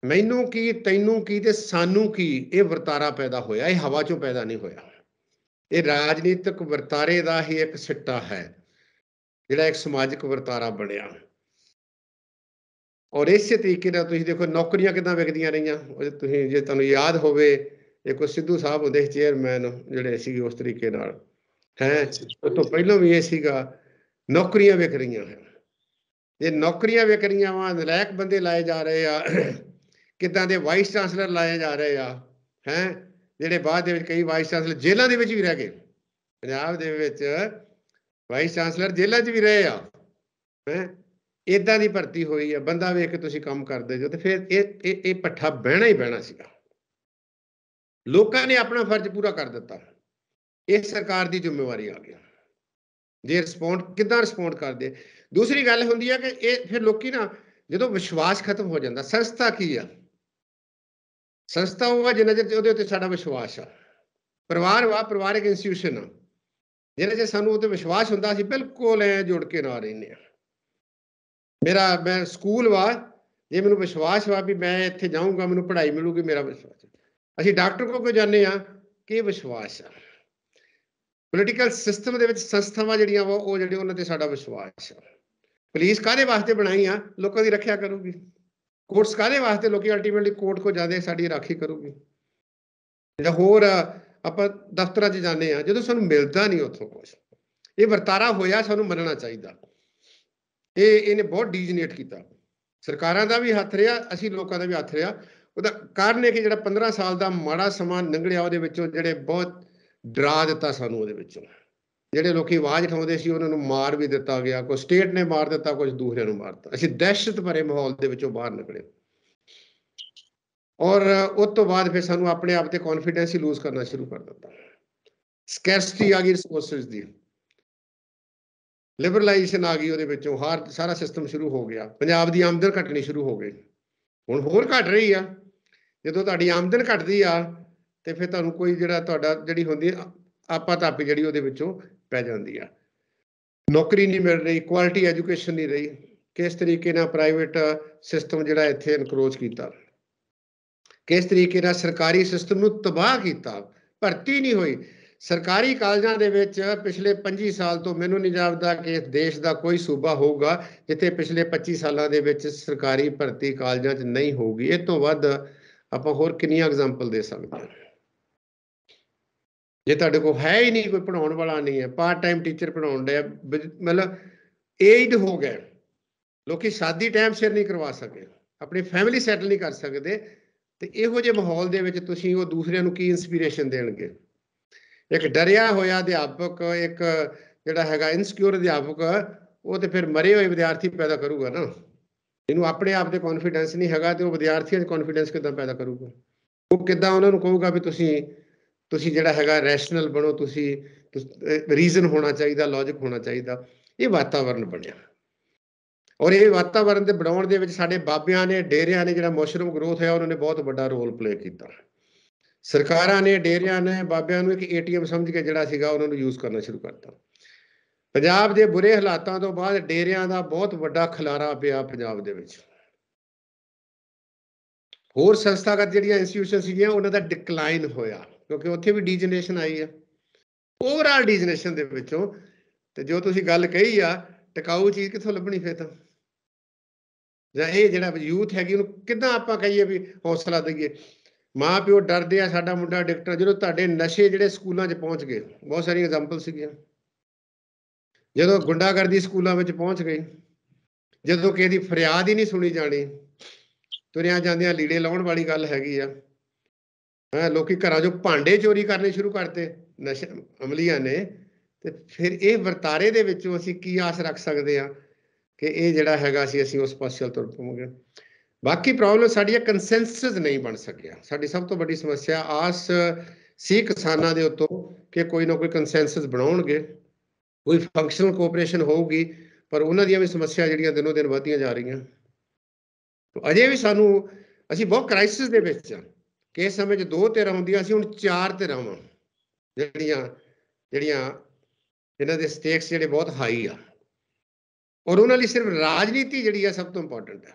ਮੈਨੂੰ ਕੀ, ਤੈਨੂੰ ਕੀ ਤੇ ਸਾਨੂੰ ਕੀ, ਇਹ ਵਰਤਾਰਾ ਪੈਦਾ ਹੋਇਆ, ਇਹ ਹਵਾ ਚੋਂ ਪੈਦਾ ਨਹੀਂ ਹੋਇਆ। ਇਹ ਰਾਜਨੀਤਿਕ ਵਰਤਾਰੇ ਦਾ ਹੀ ਇੱਕ ਸਿੱਟਾ ਹੈ, ਜਿਹੜਾ ਇੱਕ ਸਮਾਜਿਕ ਵਰਤਾਰਾ ਬਣਿਆ। ਔਰ ਇਸੇ ਤਰੀਕੇ ਨਾਲ ਤੁਸੀਂ ਦੇਖੋ ਨੌਕਰੀਆਂ ਕਿੱਦਾਂ ਵਿਕਦੀਆਂ ਰਹੀਆਂ। ਤੁਸੀਂ ਜੇ ਤੁਹਾਨੂੰ ਯਾਦ ਹੋਵੇ, ਇੱਕ ਸਿੱਧੂ ਸਾਹਿਬ ਹੁੰਦੇ ਚੇਅਰਮੈਨ ਜਿਹੜੇ ਸੀਗੇ, ਉਸ ਤਰੀਕੇ ਨਾਲ ਹੈ, ਉਸ ਤੋਂ ਪਹਿਲਾਂ ਵੀ ਇਹ ਸੀਗਾ, ਨੌਕਰੀਆਂ ਵਿਕ ਰਹੀਆਂ ਹੈ। ਜੇ ਨੌਕਰੀਆਂ ਵਿਕ ਰਹੀਆਂ ਵਾ, ਨਲਾਇਕ ਬੰਦੇ ਲਾਏ ਜਾ ਰਹੇ ਆ, ਕਿੱਦਾਂ ਦੇ ਵਾਈਸ ਚਾਂਸਲਰ ਲਾਏ ਜਾ ਰਹੇ ਆ, ਜਿਹੜੇ ਬਾਅਦ ਦੇ ਵਿੱਚ ਕਈ ਵਾਈਸ ਚਾਂਸਲਰ ਜੇਲ੍ਹਾਂ ਦੇ ਵਿੱਚ ਵੀ ਰਹਿ ਗਏ। ਪੰਜਾਬ ਦੇ ਵਿੱਚ ਵਾਈਸ ਚਾਂਸਲਰ ਜੇਲ੍ਹਾਂ 'ਚ ਵੀ ਰਹੇ ਆ। ਇੱਦਾਂ ਦੀ ਭਰਤੀ ਹੋਈ ਆ, ਬੰਦਾ ਵੇਖ ਕੇ ਤੁਸੀਂ ਕੰਮ ਕਰਦੇ ਜੋ, ਤੇ ਫਿਰ ਇਹ ਭੱਠਾ ਬਹਿਣਾ ਹੀ ਬਹਿਣਾ ਸੀਗਾ। ਲੋਕਾਂ ਨੇ ਆਪਣਾ ਫਰਜ਼ ਪੂਰਾ ਕਰ ਦਿੱਤਾ, ਇਹ ਸਰਕਾਰ ਦੀ ਜ਼ਿੰਮੇਵਾਰੀ ਆ ਗਈ। ਜੇ ਰਿਸਪੌਂਡ ਕਿੱਦਾਂ ਰਿਸਪੌਂਡ ਕਰਦੇ। ਦੂਸਰੀ ਗੱਲ ਹੁੰਦੀ ਹੈ ਕਿ ਇਹ ਫਿਰ ਲੋਕੀ ਨਾ, ਜਦੋਂ ਵਿਸ਼ਵਾਸ ਖਤਮ ਹੋ ਜਾਂਦਾ, ਸੰਸਥਾ ਕੀ ਆ? ਸੰਸਥਾ ਉਹ ਆ ਜਿੰਨਾ ਚਿਰ ਉਹਦੇ ਉੱਤੇ ਸਾਡਾ ਵਿਸ਼ਵਾਸ ਆ। ਪਰਿਵਾਰ ਵਾ, ਪਰਿਵਾਰਿਕ ਇੰਸਟੀਟਿਊਸ਼ਨ ਆ, ਜਿੰਨਾ ਚਿਰ ਸਾਨੂੰ ਉਹਤੇ ਵਿਸ਼ਵਾਸ ਹੁੰਦਾ, ਅਸੀਂ ਬਿਲਕੁਲ ਐ ਜੁੜ ਕੇ ਨਾਲ ਰਹਿੰਦੇ ਹਾਂ। ਮੈਂ ਸਕੂਲ ਵਾ, ਜੇ ਮੈਨੂੰ ਵਿਸ਼ਵਾਸ ਵਾ ਵੀ ਮੈਂ ਇੱਥੇ ਜਾਊਂਗਾ ਮੈਨੂੰ ਪੜ੍ਹਾਈ ਮਿਲੂਗੀ, ਮੇਰਾ ਵਿਸ਼ਵਾਸ। ਅਸੀਂ ਡਾਕਟਰ ਕੋਲ ਜਾਂਦੇ ਹਾਂ, ਕਿ ਵਿਸ਼ਵਾਸ ਆ। ਪੋਲੀਟੀਕਲ ਸਿਸਟਮ ਦੇ ਵਿੱਚ ਸੰਸਥਾਵਾਂ ਜਿਹੜੀਆਂ ਵਾ, ਉਹ ਜਿਹੜੇ ਉਹਨਾਂ ਤੇ ਸਾਡਾ ਵਿਸ਼ਵਾਸ ਆ। ਪੁਲਿਸ ਕਾਹਦੇ ਵਾਸਤੇ ਬਣਾਈ ਆ? ਲੋਕਾਂ ਦੀ ਰੱਖਿਆ ਕਰੂਗੀ। ਕੋਰਟਸ ਕਾਹਦੇ ਵਾਸਤੇ? ਲੋਕੀ ਅਲਟੀਮੇਟਲੀ ਕੋਰਟ ਕੋ ਜਾਂਦੇ, ਸਾਡੀ ਰਾਖੀ ਕਰੂਗੀ। ਜਾਂ ਹੋਰ ਆਪਾਂ ਦਫ਼ਤਰਾਂ 'ਚ ਜਾਂਦੇ ਹਾਂ, ਜਦੋਂ ਸਾਨੂੰ ਮਿਲਦਾ ਨਹੀਂ ਉੱਥੋਂ ਕੁਛ, ਇਹ ਵਰਤਾਰਾ ਹੋਇਆ, ਸਾਨੂੰ ਮੰਨਣਾ ਚਾਹੀਦਾ। ਇਹਨੇ ਬਹੁਤ ਡੀਜਨੇਟ ਕੀਤਾ। ਸਰਕਾਰਾਂ ਦਾ ਵੀ ਹੱਥ ਰਿਹਾ, ਅਸੀਂ ਲੋਕਾਂ ਦਾ ਵੀ ਹੱਥ ਰਿਹਾ। ਉਹਦਾ ਕਾਰਨ ਹੈ ਕਿ ਜਿਹੜਾ 15 ਸਾਲ ਦਾ ਮਾੜਾ ਸਮਾਂ ਲੰਘਿਆ, ਉਹਦੇ ਵਿੱਚੋਂ ਜਿਹੜੇ ਬਹੁਤ ਡਰਾ ਦਿੱਤਾ ਸਾਨੂੰ। ਉਹਦੇ ਵਿੱਚੋਂ ਜਿਹੜੇ ਲੋਕੀ ਆਵਾਜ਼ ਉਠਾਉਂਦੇ ਸੀ ਉਹਨਾਂ ਨੂੰ ਮਾਰ ਵੀ ਦਿੱਤਾ ਗਿਆ, ਕੁਝ ਸਟੇਟ ਨੇ ਮਾਰ ਦਿੱਤਾ, ਕੁਝ ਦੂਸਰਿਆਂ ਨੂੰ ਮਾਰਤਾ। ਅਸੀਂ ਦਹਿਸ਼ਤ ਭਰੇ ਮਾਹੌਲ ਦੇ ਵਿੱਚੋਂ ਬਾਹਰ ਨਿਕਲੇ, ਔਰ ਉਸ ਤੋਂ ਬਾਅਦ ਫਿਰ ਸਾਨੂੰ ਆਪਣੇ ਆਪ ਤੇ ਕੌਨਫੀਡੈਂਸ ਹੀ ਲੂਜ਼ ਕਰਨਾ ਸ਼ੁਰੂ ਕਰ ਦਿੱਤਾ। ਸਕੈਰਸਿਟੀ ਆ ਗਈ ਰਿਸੋਰਸਿਸ ਦੀ, ਲਿਬਰਲਾਈਜੇਸ਼ਨ ਆ ਗਈ, ਉਹਦੇ ਵਿੱਚੋਂ ਸਾਰਾ ਸਿਸਟਮ ਸ਼ੁਰੂ ਹੋ ਗਿਆ। ਪੰਜਾਬ ਦੀ ਆਮਦਨ ਘਟਣੀ ਸ਼ੁਰੂ ਹੋ ਗਈ, ਹੁਣ ਹੋਰ ਘਟ ਰਹੀ ਆ। ਜਦੋਂ ਤੁਹਾਡੀ ਆਮਦਨ ਘਟਦੀ ਆ ਤੇ ਫਿਰ ਤੁਹਾਨੂੰ ਕੋਈ ਜਿਹੜਾ ਤੁਹਾਡਾ ਜਿਹੜੀ ਹੁੰਦੀ ਆਪਾ ਤਾਪੀ ਜਿਹੜੀ ਉਹਦੇ ਵਿੱਚੋਂ ਪੈ ਜਾਂਦੀ ਆ। ਨੌਕਰੀ ਨਹੀਂ ਮਿਲ ਰਹੀ, ਕੁਆਲਿਟੀ ਐਜੂਕੇਸ਼ਨ ਨਹੀਂ ਰਹੀ। ਕਿਸ ਤਰੀਕੇ ਨਾਲ ਪ੍ਰਾਈਵੇਟ ਸਿਸਟਮ ਜਿਹੜਾ ਇੱਥੇ ਇਨਕਰੋਚ ਕੀਤਾ, ਕਿਸ ਤਰੀਕੇ ਨਾਲ ਸਰਕਾਰੀ ਸਿਸਟਮ ਨੂੰ ਤਬਾਹ ਕੀਤਾ। ਭਰਤੀ ਨਹੀਂ ਹੋਈ ਸਰਕਾਰੀ ਕਾਲਜਾਂ ਦੇ ਵਿੱਚ। ਪਿਛਲੇ 25 ਸਾਲ ਤੋਂ ਮੈਨੂੰ ਨਹੀਂ ਜਾਪਦਾ ਕਿ ਦੇਸ਼ ਦਾ ਕੋਈ ਸੂਬਾ ਹੋਊਗਾ ਜਿੱਥੇ ਪਿਛਲੇ 25 ਸਾਲਾਂ ਦੇ ਵਿੱਚ ਸਰਕਾਰੀ ਭਰਤੀ ਕਾਲਜਾਂ 'ਚ ਨਹੀਂ ਹੋਊਗੀ। ਇਹ ਤੋਂ ਵੱਧ ਆਪਾਂ ਹੋਰ ਕਿੰਨੀਆਂ ਐਗਜ਼ਾਮਪਲ ਦੇ ਸਕਦੇ ਹਾਂ। ਜੇ ਤੁਹਾਡੇ ਕੋਲ ਹੈ ਹੀ ਨਹੀਂ, ਕੋਈ ਪੜ੍ਹਾਉਣ ਵਾਲਾ ਨਹੀਂ ਹੈ, ਪਾਰਟ ਟਾਈਮ ਟੀਚਰ ਪੜ੍ਹਾਉਣ ਡਿਆ, ਮਤਲਬ ਏਜਡ ਹੋ ਗਏ ਲੋਕੀ, ਸ਼ਾਦੀ ਟਾਈਮ ਸਿਰ ਨਹੀਂ ਕਰਵਾ ਸਕੇ, ਆਪਣੀ ਫੈਮਿਲੀ ਸੈਟਲ ਨਹੀਂ ਕਰ ਸਕਦੇ, ਤੇ ਇਹੋ ਜਿਹੇ ਮਾਹੌਲ ਦੇ ਵਿੱਚ ਤੁਸੀਂ ਉਹ ਦੂਸਰਿਆਂ ਨੂੰ ਕੀ ਇੰਸਪੀਰੇਸ਼ਨ ਦੇਣਗੇ? ਇੱਕ ਡਰਿਆ ਹੋਇਆ ਅਧਿਆਪਕ, ਇੱਕ ਜਿਹੜਾ ਹੈਗਾ ਇਨਸਿਕਿਉਰ ਅਧਿਆਪਕ, ਉਹ ਤੇ ਫਿਰ ਮਰੇ ਹੋਏ ਵਿਦਿਆਰਥੀ ਪੈਦਾ ਕਰੂਗਾ ਨਾ। ਇਹਨੂੰ ਆਪਣੇ ਆਪ ਤੇ ਕੌਨਫੀਡੈਂਸ ਨਹੀਂ ਹੈਗਾ ਤੇ ਉਹ ਵਿਦਿਆਰਥੀਆਂ 'ਚ ਕੌਨਫੀਡੈਂਸ ਕਿੱਦਾਂ ਪੈਦਾ ਕਰੂਗਾ? ਉਹ ਕਿੱਦਾਂ ਉਹਨਾਂ ਨੂੰ ਕਹੂਗਾ ਵੀ ਤੁਸੀਂ ਜਿਹੜਾ ਹੈਗਾ ਰੈਸ਼ਨਲ ਬਣੋ, ਤੁਸੀਂ ਰੀਜ਼ਨ ਹੋਣਾ ਚਾਹੀਦਾ, ਲੌਜਿਕ ਹੋਣਾ ਚਾਹੀਦਾ। ਇਹ ਵਾਤਾਵਰਨ ਬਣਿਆ, ਔਰ ਇਹ ਵਾਤਾਵਰਨ ਦੇ ਬਣਾਉਣ ਦੇ ਵਿੱਚ ਸਾਡੇ ਬਾਬਿਆਂ ਨੇ, ਡੇਰਿਆਂ ਨੇ, ਜਿਹੜਾ ਮਸ਼ਰੂਮ ਗਰੋਥ ਹੈ ਉਹਨਾਂ ਨੇ ਬਹੁਤ ਵੱਡਾ ਰੋਲ ਪਲੇ ਕੀਤਾ। ਸਰਕਾਰਾਂ ਨੇ, ਡੇਰਿਆਂ ਨੇ, ਬਾਬਿਆਂ ਨੂੰ ਇੱਕ ATM ਸਮਝ ਕੇ ਜਿਹੜਾ ਸੀਗਾ ਉਹਨਾਂ ਨੂੰ ਯੂਜ਼ ਕਰਨਾ ਸ਼ੁਰੂ ਕਰਤਾ। ਪੰਜਾਬ ਦੇ ਬੁਰੇ ਹਾਲਾਤਾਂ ਤੋਂ ਬਾਅਦ ਡੇਰਿਆਂ ਦਾ ਬਹੁਤ ਵੱਡਾ ਖਲਾਰਾ ਪਿਆ ਪੰਜਾਬ ਦੇ ਵਿੱਚ। ਹੋਰ ਸੰਸਥਾਗਤ ਜਿਹੜੀਆਂ ਇੰਸਟੀਟਿਊਸ਼ਨ ਸੀਗੀਆਂ ਉਹਨਾਂ ਦਾ ਡਿਕਲਾਈਨ ਹੋਇਆ, ਕਿਉਂਕਿ ਉੱਥੇ ਵੀ ਡੀਜਨਰੇਸ਼ਨ ਆਈ ਆ। ਓਵਰਆਲ ਡੀਜਨਰੇਸ਼ਨ ਦੇ ਵਿੱਚੋਂ ਤੇ ਜੋ ਤੁਸੀਂ ਗੱਲ ਕਹੀ ਆ, ਟਿਕਾਊ ਚੀਜ਼ ਕਿੱਥੋਂ ਲੱਭਣੀ ਫਿਰ ਤਾਂ? ਜਾਂ ਇਹ ਜਿਹੜਾ ਯੂਥ ਹੈਗੀ ਉਹਨੂੰ ਕਿੱਦਾਂ ਆਪਾਂ ਕਹੀਏ ਵੀ ਹੌਸਲਾ ਦਈਏ? ਮਾਂ ਪਿਓ ਡਰਦੇ ਆ ਸਾਡਾ ਮੁੰਡਾ ਡਿਕਟਰ। ਜਦੋਂ ਤੁਹਾਡੇ ਨਸ਼ੇ ਜਿਹੜੇ ਸਕੂਲਾਂ 'ਚ ਪਹੁੰਚ ਗਏ, ਬਹੁਤ ਸਾਰੀਆਂ ਐਗਜ਼ਾਮਪਲ ਸੀਗੀਆਂ। ਜਦੋਂ ਗੁੰਡਾਗਰਦੀ ਸਕੂਲਾਂ ਵਿੱਚ ਪਹੁੰਚ ਗਈ, ਜਦੋਂ ਕਿਸੇ ਦੀ ਫਰਿਆਦ ਹੀ ਨਹੀਂ ਸੁਣੀ ਜਾਣੀ, ਤੁਰਿਆਂ ਜਾਂਦਿਆਂ ਲੀੜੇ ਲਾਉਣ ਵਾਲੀ ਗੱਲ ਹੈਗੀ ਆ। ਲੋਕੀ ਘਰਾਂ 'ਚੋਂ ਭਾਂਡੇ ਚੋਰੀ ਕਰਨੇ ਸ਼ੁਰੂ ਕਰਤੇ ਨਸ਼ੇ ਅਮਲੀਆਂ ਨੇ, ਤੇ ਫਿਰ ਇਹ ਵਰਤਾਰੇ ਦੇ ਵਿੱਚੋਂ ਅਸੀਂ ਕੀ ਆਸ ਰੱਖ ਸਕਦੇ ਹਾਂ ਕਿ ਇਹ ਜਿਹੜਾ ਹੈਗਾ ਅਸੀਂ ਉਸ ਪਾਸੇ ਤੁਰ ਪਵਾਂਗੇ? ਬਾਕੀ ਪ੍ਰੋਬਲਮ ਸਾਡੀ ਕੰਸੈਂਸਸ ਨਹੀਂ ਬਣ ਸਕਿਆ। ਸਾਡੀ ਸਭ ਤੋਂ ਵੱਡੀ ਸਮੱਸਿਆ ਆਸ ਸੀ ਕਿਸਾਨਾਂ ਦੇ ਉੱਤੋਂ ਕਿ ਕੋਈ ਨਾ ਕੋਈ ਕੰਸੈਂਸਸ ਬਣਾਉਣਗੇ, ਕੋਈ ਫੰਕਸ਼ਨਲ ਕੋਆਪਰੇਸ਼ਨ ਹੋਊਗੀ, ਪਰ ਉਹਨਾਂ ਦੀਆਂ ਵੀ ਸਮੱਸਿਆ ਜਿਹੜੀਆਂ ਦਿਨੋਂ ਦਿਨ ਵਧਦੀਆਂ ਜਾ ਰਹੀਆਂ। ਅਜੇ ਵੀ ਅਸੀਂ ਬਹੁਤ ਕ੍ਰਾਈਸਿਸ ਦੇ ਵਿੱਚ ਆ। ਕਿ ਇਸ ਸਮੇਂ 'ਚ 2 ਧਿਰਾਂ ਹੁੰਦੀਆਂ ਸੀ, ਹੁਣ 4 ਧਿਰਾਂ ਵਾਂ ਜਿਹੜੀਆਂ ਇਹਨਾਂ ਦੇ ਸਟੇਕਸ ਜਿਹੜੇ ਬਹੁਤ ਹਾਈ ਆ, ਔਰ ਉਹਨਾਂ ਲਈ ਸਿਰਫ ਰਾਜਨੀਤੀ ਜਿਹੜੀ ਆ ਸਭ ਤੋਂ ਇੰਪੋਰਟੈਂਟ ਹੈ।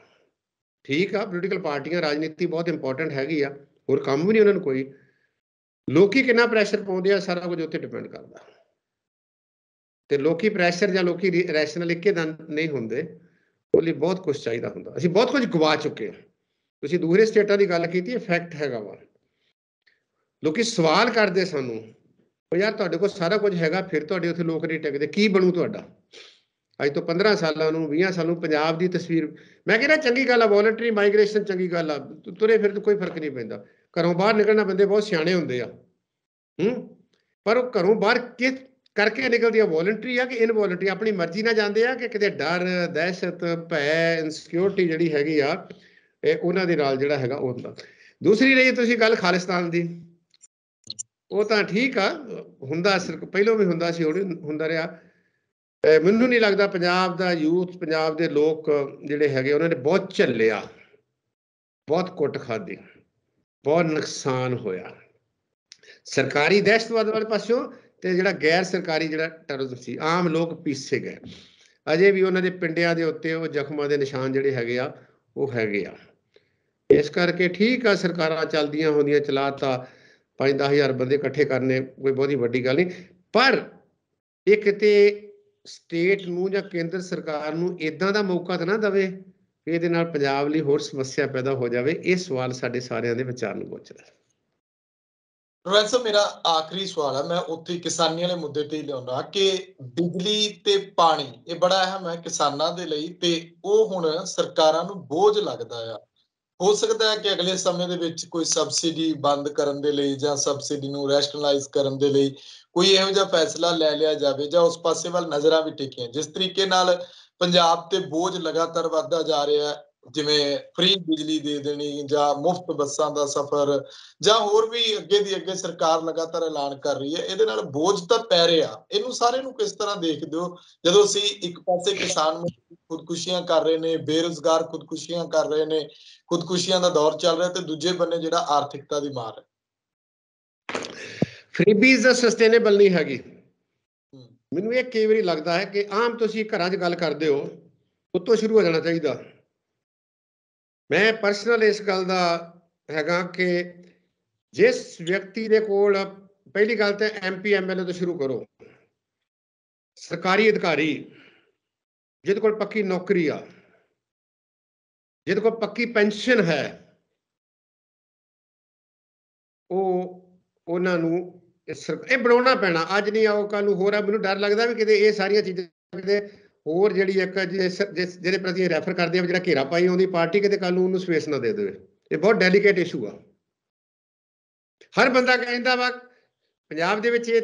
ਠੀਕ ਆ, ਪੋਲੀਟੀਕਲ ਪਾਰਟੀਆਂ, ਰਾਜਨੀਤੀ ਬਹੁਤ ਇੰਪੋਰਟੈਂਟ ਹੈਗੀ ਆ, ਹੋਰ ਕੰਮ ਵੀ ਨਹੀਂ ਉਹਨਾਂ ਨੂੰ ਕੋਈ। ਲੋਕੀ ਕਿੰਨਾ ਪ੍ਰੈਸ਼ਰ ਪਾਉਂਦੇ ਆ, ਸਾਰਾ ਕੁਝ ਉੱਥੇ ਡਿਪੈਂਡ ਕਰਦਾ। ਤੇ ਲੋਕੀ ਪ੍ਰੈਸ਼ਰ ਜਾਂ ਲੋਕੀ ਰੈਸ਼ਨਲ ਇੱਕਦਮ ਨਹੀਂ ਹੁੰਦੇ, ਉਹ ਲਈ ਬਹੁਤ ਕੁਝ ਚਾਹੀਦਾ ਹੁੰਦਾ। ਅਸੀਂ ਬਹੁਤ ਕੁਝ ਗਵਾ ਚੁੱਕੇ ਹਾਂ। ਤੁਸੀਂ ਦੂਸਰੇ ਸਟੇਟਾਂ ਦੀ ਗੱਲ ਕੀਤੀ, ਫੈਕਟ ਹੈਗਾ ਵਾ। ਲੋਕੀ ਸਵਾਲ ਕਰਦੇ ਸਾਨੂੰ, ਉਹ ਯਾਰ ਤੁਹਾਡੇ ਕੋਲ ਸਾਰਾ ਕੁਝ ਹੈਗਾ, ਫਿਰ ਤੁਹਾਡੇ ਉੱਥੇ ਲੋਕ ਨਹੀਂ ਟਿਕਦੇ, ਕੀ ਬਣੂ ਤੁਹਾਡਾ? ਅੱਜ ਤੋਂ 15 ਸਾਲਾਂ ਨੂੰ, 20 ਸਾਲਾਂ ਨੂੰ ਪੰਜਾਬ ਦੀ ਤਸਵੀਰ, ਮੈਂ ਕਹਿੰਦਾ ਚੰਗੀ ਗੱਲ ਆ, ਵੋਲੰਟਰੀ ਮਾਈਗ੍ਰੇਸ਼ਨ ਚੰਗੀ ਗੱਲ ਆ, ਤੁਰੇ ਫਿਰ ਕੋਈ ਫਰਕ ਨਹੀਂ ਪੈਂਦਾ। ਘਰੋਂ ਬਾਹਰ ਨਿਕਲਣਾ ਬੰਦੇ ਬਹੁਤ ਸਿਆਣੇ ਹੁੰਦੇ ਆ, ਪਰ ਉਹ ਘਰੋਂ ਬਾਹਰ ਕਿਸ ਕਰਕੇ ਨਿਕਲਦੀ ਆ? ਵੋਲੰਟਰੀ ਆ ਕਿ ਇਨਵੋਲੰਟਰੀ? ਆਪਣੀ ਮਰਜ਼ੀ ਨਾਲ ਜਾਂਦੇ ਆ ਕਿ ਕਿਤੇ ਡਰ, ਦਹਿਸ਼ਤ, ਭੈ, ਇਨਸਿਕਿਉਰਿਟੀ ਜਿਹੜੀ ਹੈਗੀ ਆ, ਇਹ ਉਹਨਾਂ ਦੇ ਨਾਲ ਜਿਹੜਾ ਹੈਗਾ ਉਹ ਹੁੰਦਾ। ਦੂਸਰੀ ਰਹੀ ਤੁਸੀਂ ਗੱਲ ਖਾਲਿਸਤਾਨ ਦੀ, ਉਹ ਤਾਂ ਠੀਕ ਆ, ਹੁੰਦਾ ਪਹਿਲਾਂ ਵੀ ਹੁੰਦਾ ਸੀ, ਹੁਣ ਹੁੰਦਾ ਰਿਹਾ। ਮੈਨੂੰ ਨਹੀਂ ਲੱਗਦਾ ਪੰਜਾਬ ਦਾ ਯੂਥ, ਪੰਜਾਬ ਦੇ ਲੋਕ ਜਿਹੜੇ ਹੈਗੇ ਉਹਨਾਂ ਨੇ ਬਹੁਤ ਝੱਲਿਆ, ਬਹੁਤ ਕੁੱਟ ਖਾਧੀ, ਬਹੁਤ ਨੁਕਸਾਨ ਹੋਇਆ ਸਰਕਾਰੀ ਦਹਿਸ਼ਤਵਾਦ ਵਾਲੇ ਪਾਸਿਓਂ, ਤੇ ਜਿਹੜਾ ਗੈਰ ਸਰਕਾਰੀ ਜਿਹੜਾ ਟੈਰਰਿਜ਼ਮ ਸੀ, ਆਮ ਲੋਕ ਪੀਸੇ ਗਏ। ਅਜੇ ਵੀ ਉਹਨਾਂ ਦੇ ਪਿੰਡਿਆਂ ਦੇ ਉੱਤੇ ਉਹ ਜ਼ਖਮਾਂ ਦੇ ਨਿਸ਼ਾਨ ਜਿਹੜੇ ਹੈਗੇ ਆ ਉਹ ਹੈਗੇ ਆ। ਇਸ ਕਰਕੇ ਠੀਕ ਆ, ਸਰਕਾਰਾਂ ਚੱਲਦੀਆਂ ਹੁੰਦੀਆਂ, ਚਲਾਤਾ 5-10 ਹਜ਼ਾਰ ਬੰਦੇ ਇਕੱਠੇ ਕਰਨੇ ਕੋਈ ਬਹੁਤੀ ਵੱਡੀ ਗੱਲ ਨਹੀਂ, ਪਰ ਇਹ ਕਿਤੇ ਸਟੇਟ ਨੂੰ ਜਾਂ ਕੇਂਦਰ ਸਰਕਾਰ ਨੂੰ ਇਦਾਂ ਦਾ ਮੌਕਾ ਤਾਂ ਨਾ ਦੇਵੇ ਕਿ ਇਹਦੇ ਨਾਲ ਪੰਜਾਬ ਲਈ ਹੋਰ ਸਮੱਸਿਆ ਪੈਦਾ ਹੋ ਜਾਵੇ। ਇਹ ਸਵਾਲ ਸਾਡੇ ਸਾਰਿਆਂ ਦੇ ਵਿਚਾਰ ਨੂੰ ਪੁੱਛਦਾ। ਰੋਹਿਤ ਸਾਹਿਬ, ਮੇਰਾ ਆਖਰੀ ਸਵਾਲ ਹੈ, ਮੈਂ ਉੱਥੇ ਕਿਸਾਨੀ ਵਾਲੇ ਮੁੱਦੇ ਤੇ ਹੀ ਲਿਆਉਣਾ ਕਿ ਬਿਜਲੀ ਤੇ ਪਾਣੀ ਇਹ ਬੜਾ ਅਹਿਮ ਹੈ ਕਿਸਾਨਾਂ ਦੇ ਲਈ, ਤੇ ਉਹ ਹੁਣ ਸਰਕਾਰਾਂ ਨੂੰ ਬੋਝ ਲੱਗਦਾ ਆ। ਹੋ ਸਕਦਾ ਹੈ ਕਿ ਅਗਲੇ ਸਮੇਂ ਦੇ ਵਿੱਚ ਕੋਈ ਸਬਸਿਡੀ ਬੰਦ ਕਰਨ ਦੇ ਲਈ ਜਾਂ ਸਬਸਿਡੀ ਨੂੰ ਰੈਸ਼ਨਲਾਈਜ਼ ਕਰਨ ਦੇ ਲਈ ਕੋਈ ਇਹੋ ਜਿਹਾ ਫੈਸਲਾ ਲੈ ਲਿਆ ਜਾਵੇ, ਜਾਂ ਉਸ ਪਾਸੇ ਵੱਲ ਨਜ਼ਰਾਂ ਵੀ ਟਿਕੀਆਂ। ਜਿਸ ਤਰੀਕੇ ਨਾਲ ਪੰਜਾਬ ਤੇ ਬੋਝ ਲਗਾਤਾਰ ਵੱਧਦਾ ਜਾ ਰਿਹਾ ਹੈ, ਜਿਵੇਂ ਫ੍ਰੀ ਬਿਜਲੀ ਦੇ ਦੇਣੀ ਜਾਂ ਮੁਫ਼ਤ ਬੱਸਾਂ ਦਾ ਸਫ਼ਰ, ਜਾਂ ਹੋਰ ਵੀ ਅੱਗੇ ਦੀ ਅੱਗੇ ਸਰਕਾਰ ਲਗਾਤਾਰ ਐਲਾਨ ਕਰ ਰਹੀ ਹੈ, ਇਹਦੇ ਨਾਲ ਬੋਝ ਤਾਂ ਪੈ ਰਿਹਾ। ਇਹਨੂੰ ਸਾਰੇ ਨੂੰ ਕਿਸ ਤਰ੍ਹਾਂ ਦੇਖਦੇ ਹੋ, ਜਦੋਂ ਅਸੀਂ ਇੱਕ ਪਾਸੇ ਕਿਸਾਨ ਖੁਦਕੁਸ਼ੀਆਂ ਕਰ ਰਹੇ ਨੇ, ਬੇਰੁਜ਼ਗਾਰ ਖੁਦਕੁਸ਼ੀਆਂ ਕਰ ਰਹੇ ਨੇ, ਖੁਦਕੁਸ਼ੀਆਂ ਦਾ ਦੌਰ ਚੱਲ ਰਿਹਾ, ਤੇ ਦੂਜੇ ਬੰਨੇ ਜਿਹੜਾ ਆਰਥਿਕਤਾ ਦੀ ਮਾਰ ਹੈ। ਫਰੀਬੀਜ਼ ਸਸਟੇਨੇਬਲ ਨਹੀਂ ਹੈਗੀ। ਹੂੰ, ਮੈਨੂੰ ਇਹ ਕਈ ਵਾਰੀ ਲੱਗਦਾ ਹੈ ਕਿ ਆਮ ਤੁਸੀਂ ਘਰਾਂ 'ਚ ਗੱਲ ਕਰਦੇ ਹੋ, ਉੱਤੋਂ ਸ਼ੁਰੂ ਹੋ ਜਾਣਾ ਚਾਹੀਦਾ। ਮੈਂ ਪਰਸਨਲ ਇਸ ਗੱਲ ਦਾ ਹੈਗਾ ਕਿ ਜਿਸ ਵਿਅਕਤੀ ਦੇ ਕੋਲ, ਪਹਿਲੀ ਗੱਲ ਤਾਂ MP MLA ਤੋਂ ਸ਼ੁਰੂ ਕਰੋ, ਸਰਕਾਰੀ ਅਧਿਕਾਰੀ ਜਿਹਦੇ ਕੋਲ ਪੱਕੀ ਨੌਕਰੀ ਆ, ਜਿਹਦੇ ਕੋਲ ਪੱਕੀ ਪੈਨਸ਼ਨ ਹੈ, ਉਹਨਾਂ ਨੂੰ ਇਹ ਬਣਾਉਣਾ ਪੈਣਾ। ਅੱਜ ਨਹੀਂ ਆਓ ਕੱਲ ਨੂੰ ਹੋਰ ਆ। ਮੈਨੂੰ ਡਰ ਲੱਗਦਾ ਵੀ ਕਿਤੇ ਇਹ ਸਾਰੀਆਂ ਚੀਜ਼ਾਂ ਕਿਤੇ ਹੋਰ ਜਿਹੜੀ ਇੱਕ ਜਿਹਦੇ ਪ੍ਰਤੀ ਰੈਫਰ ਕਰਦੇ ਆ, ਜਿਹੜਾ ਘੇਰਾ ਪਾਈ ਆਉਂਦੀ ਪਾਰਟੀ, ਕਿਤੇ ਕੱਲ ਨੂੰ ਉਹਨੂੰ ਸਪੇਸ ਨਾ ਦੇ ਦੇਵੇ। ਇਹ ਬਹੁਤ ਡੈਲੀਕੇਟ ਇਸ਼ੂ ਆ। ਹਰ ਬੰਦਾ ਕਹਿੰਦਾ ਵਾ ਪੰਜਾਬ ਦੇ ਵਿੱਚ ਇਹ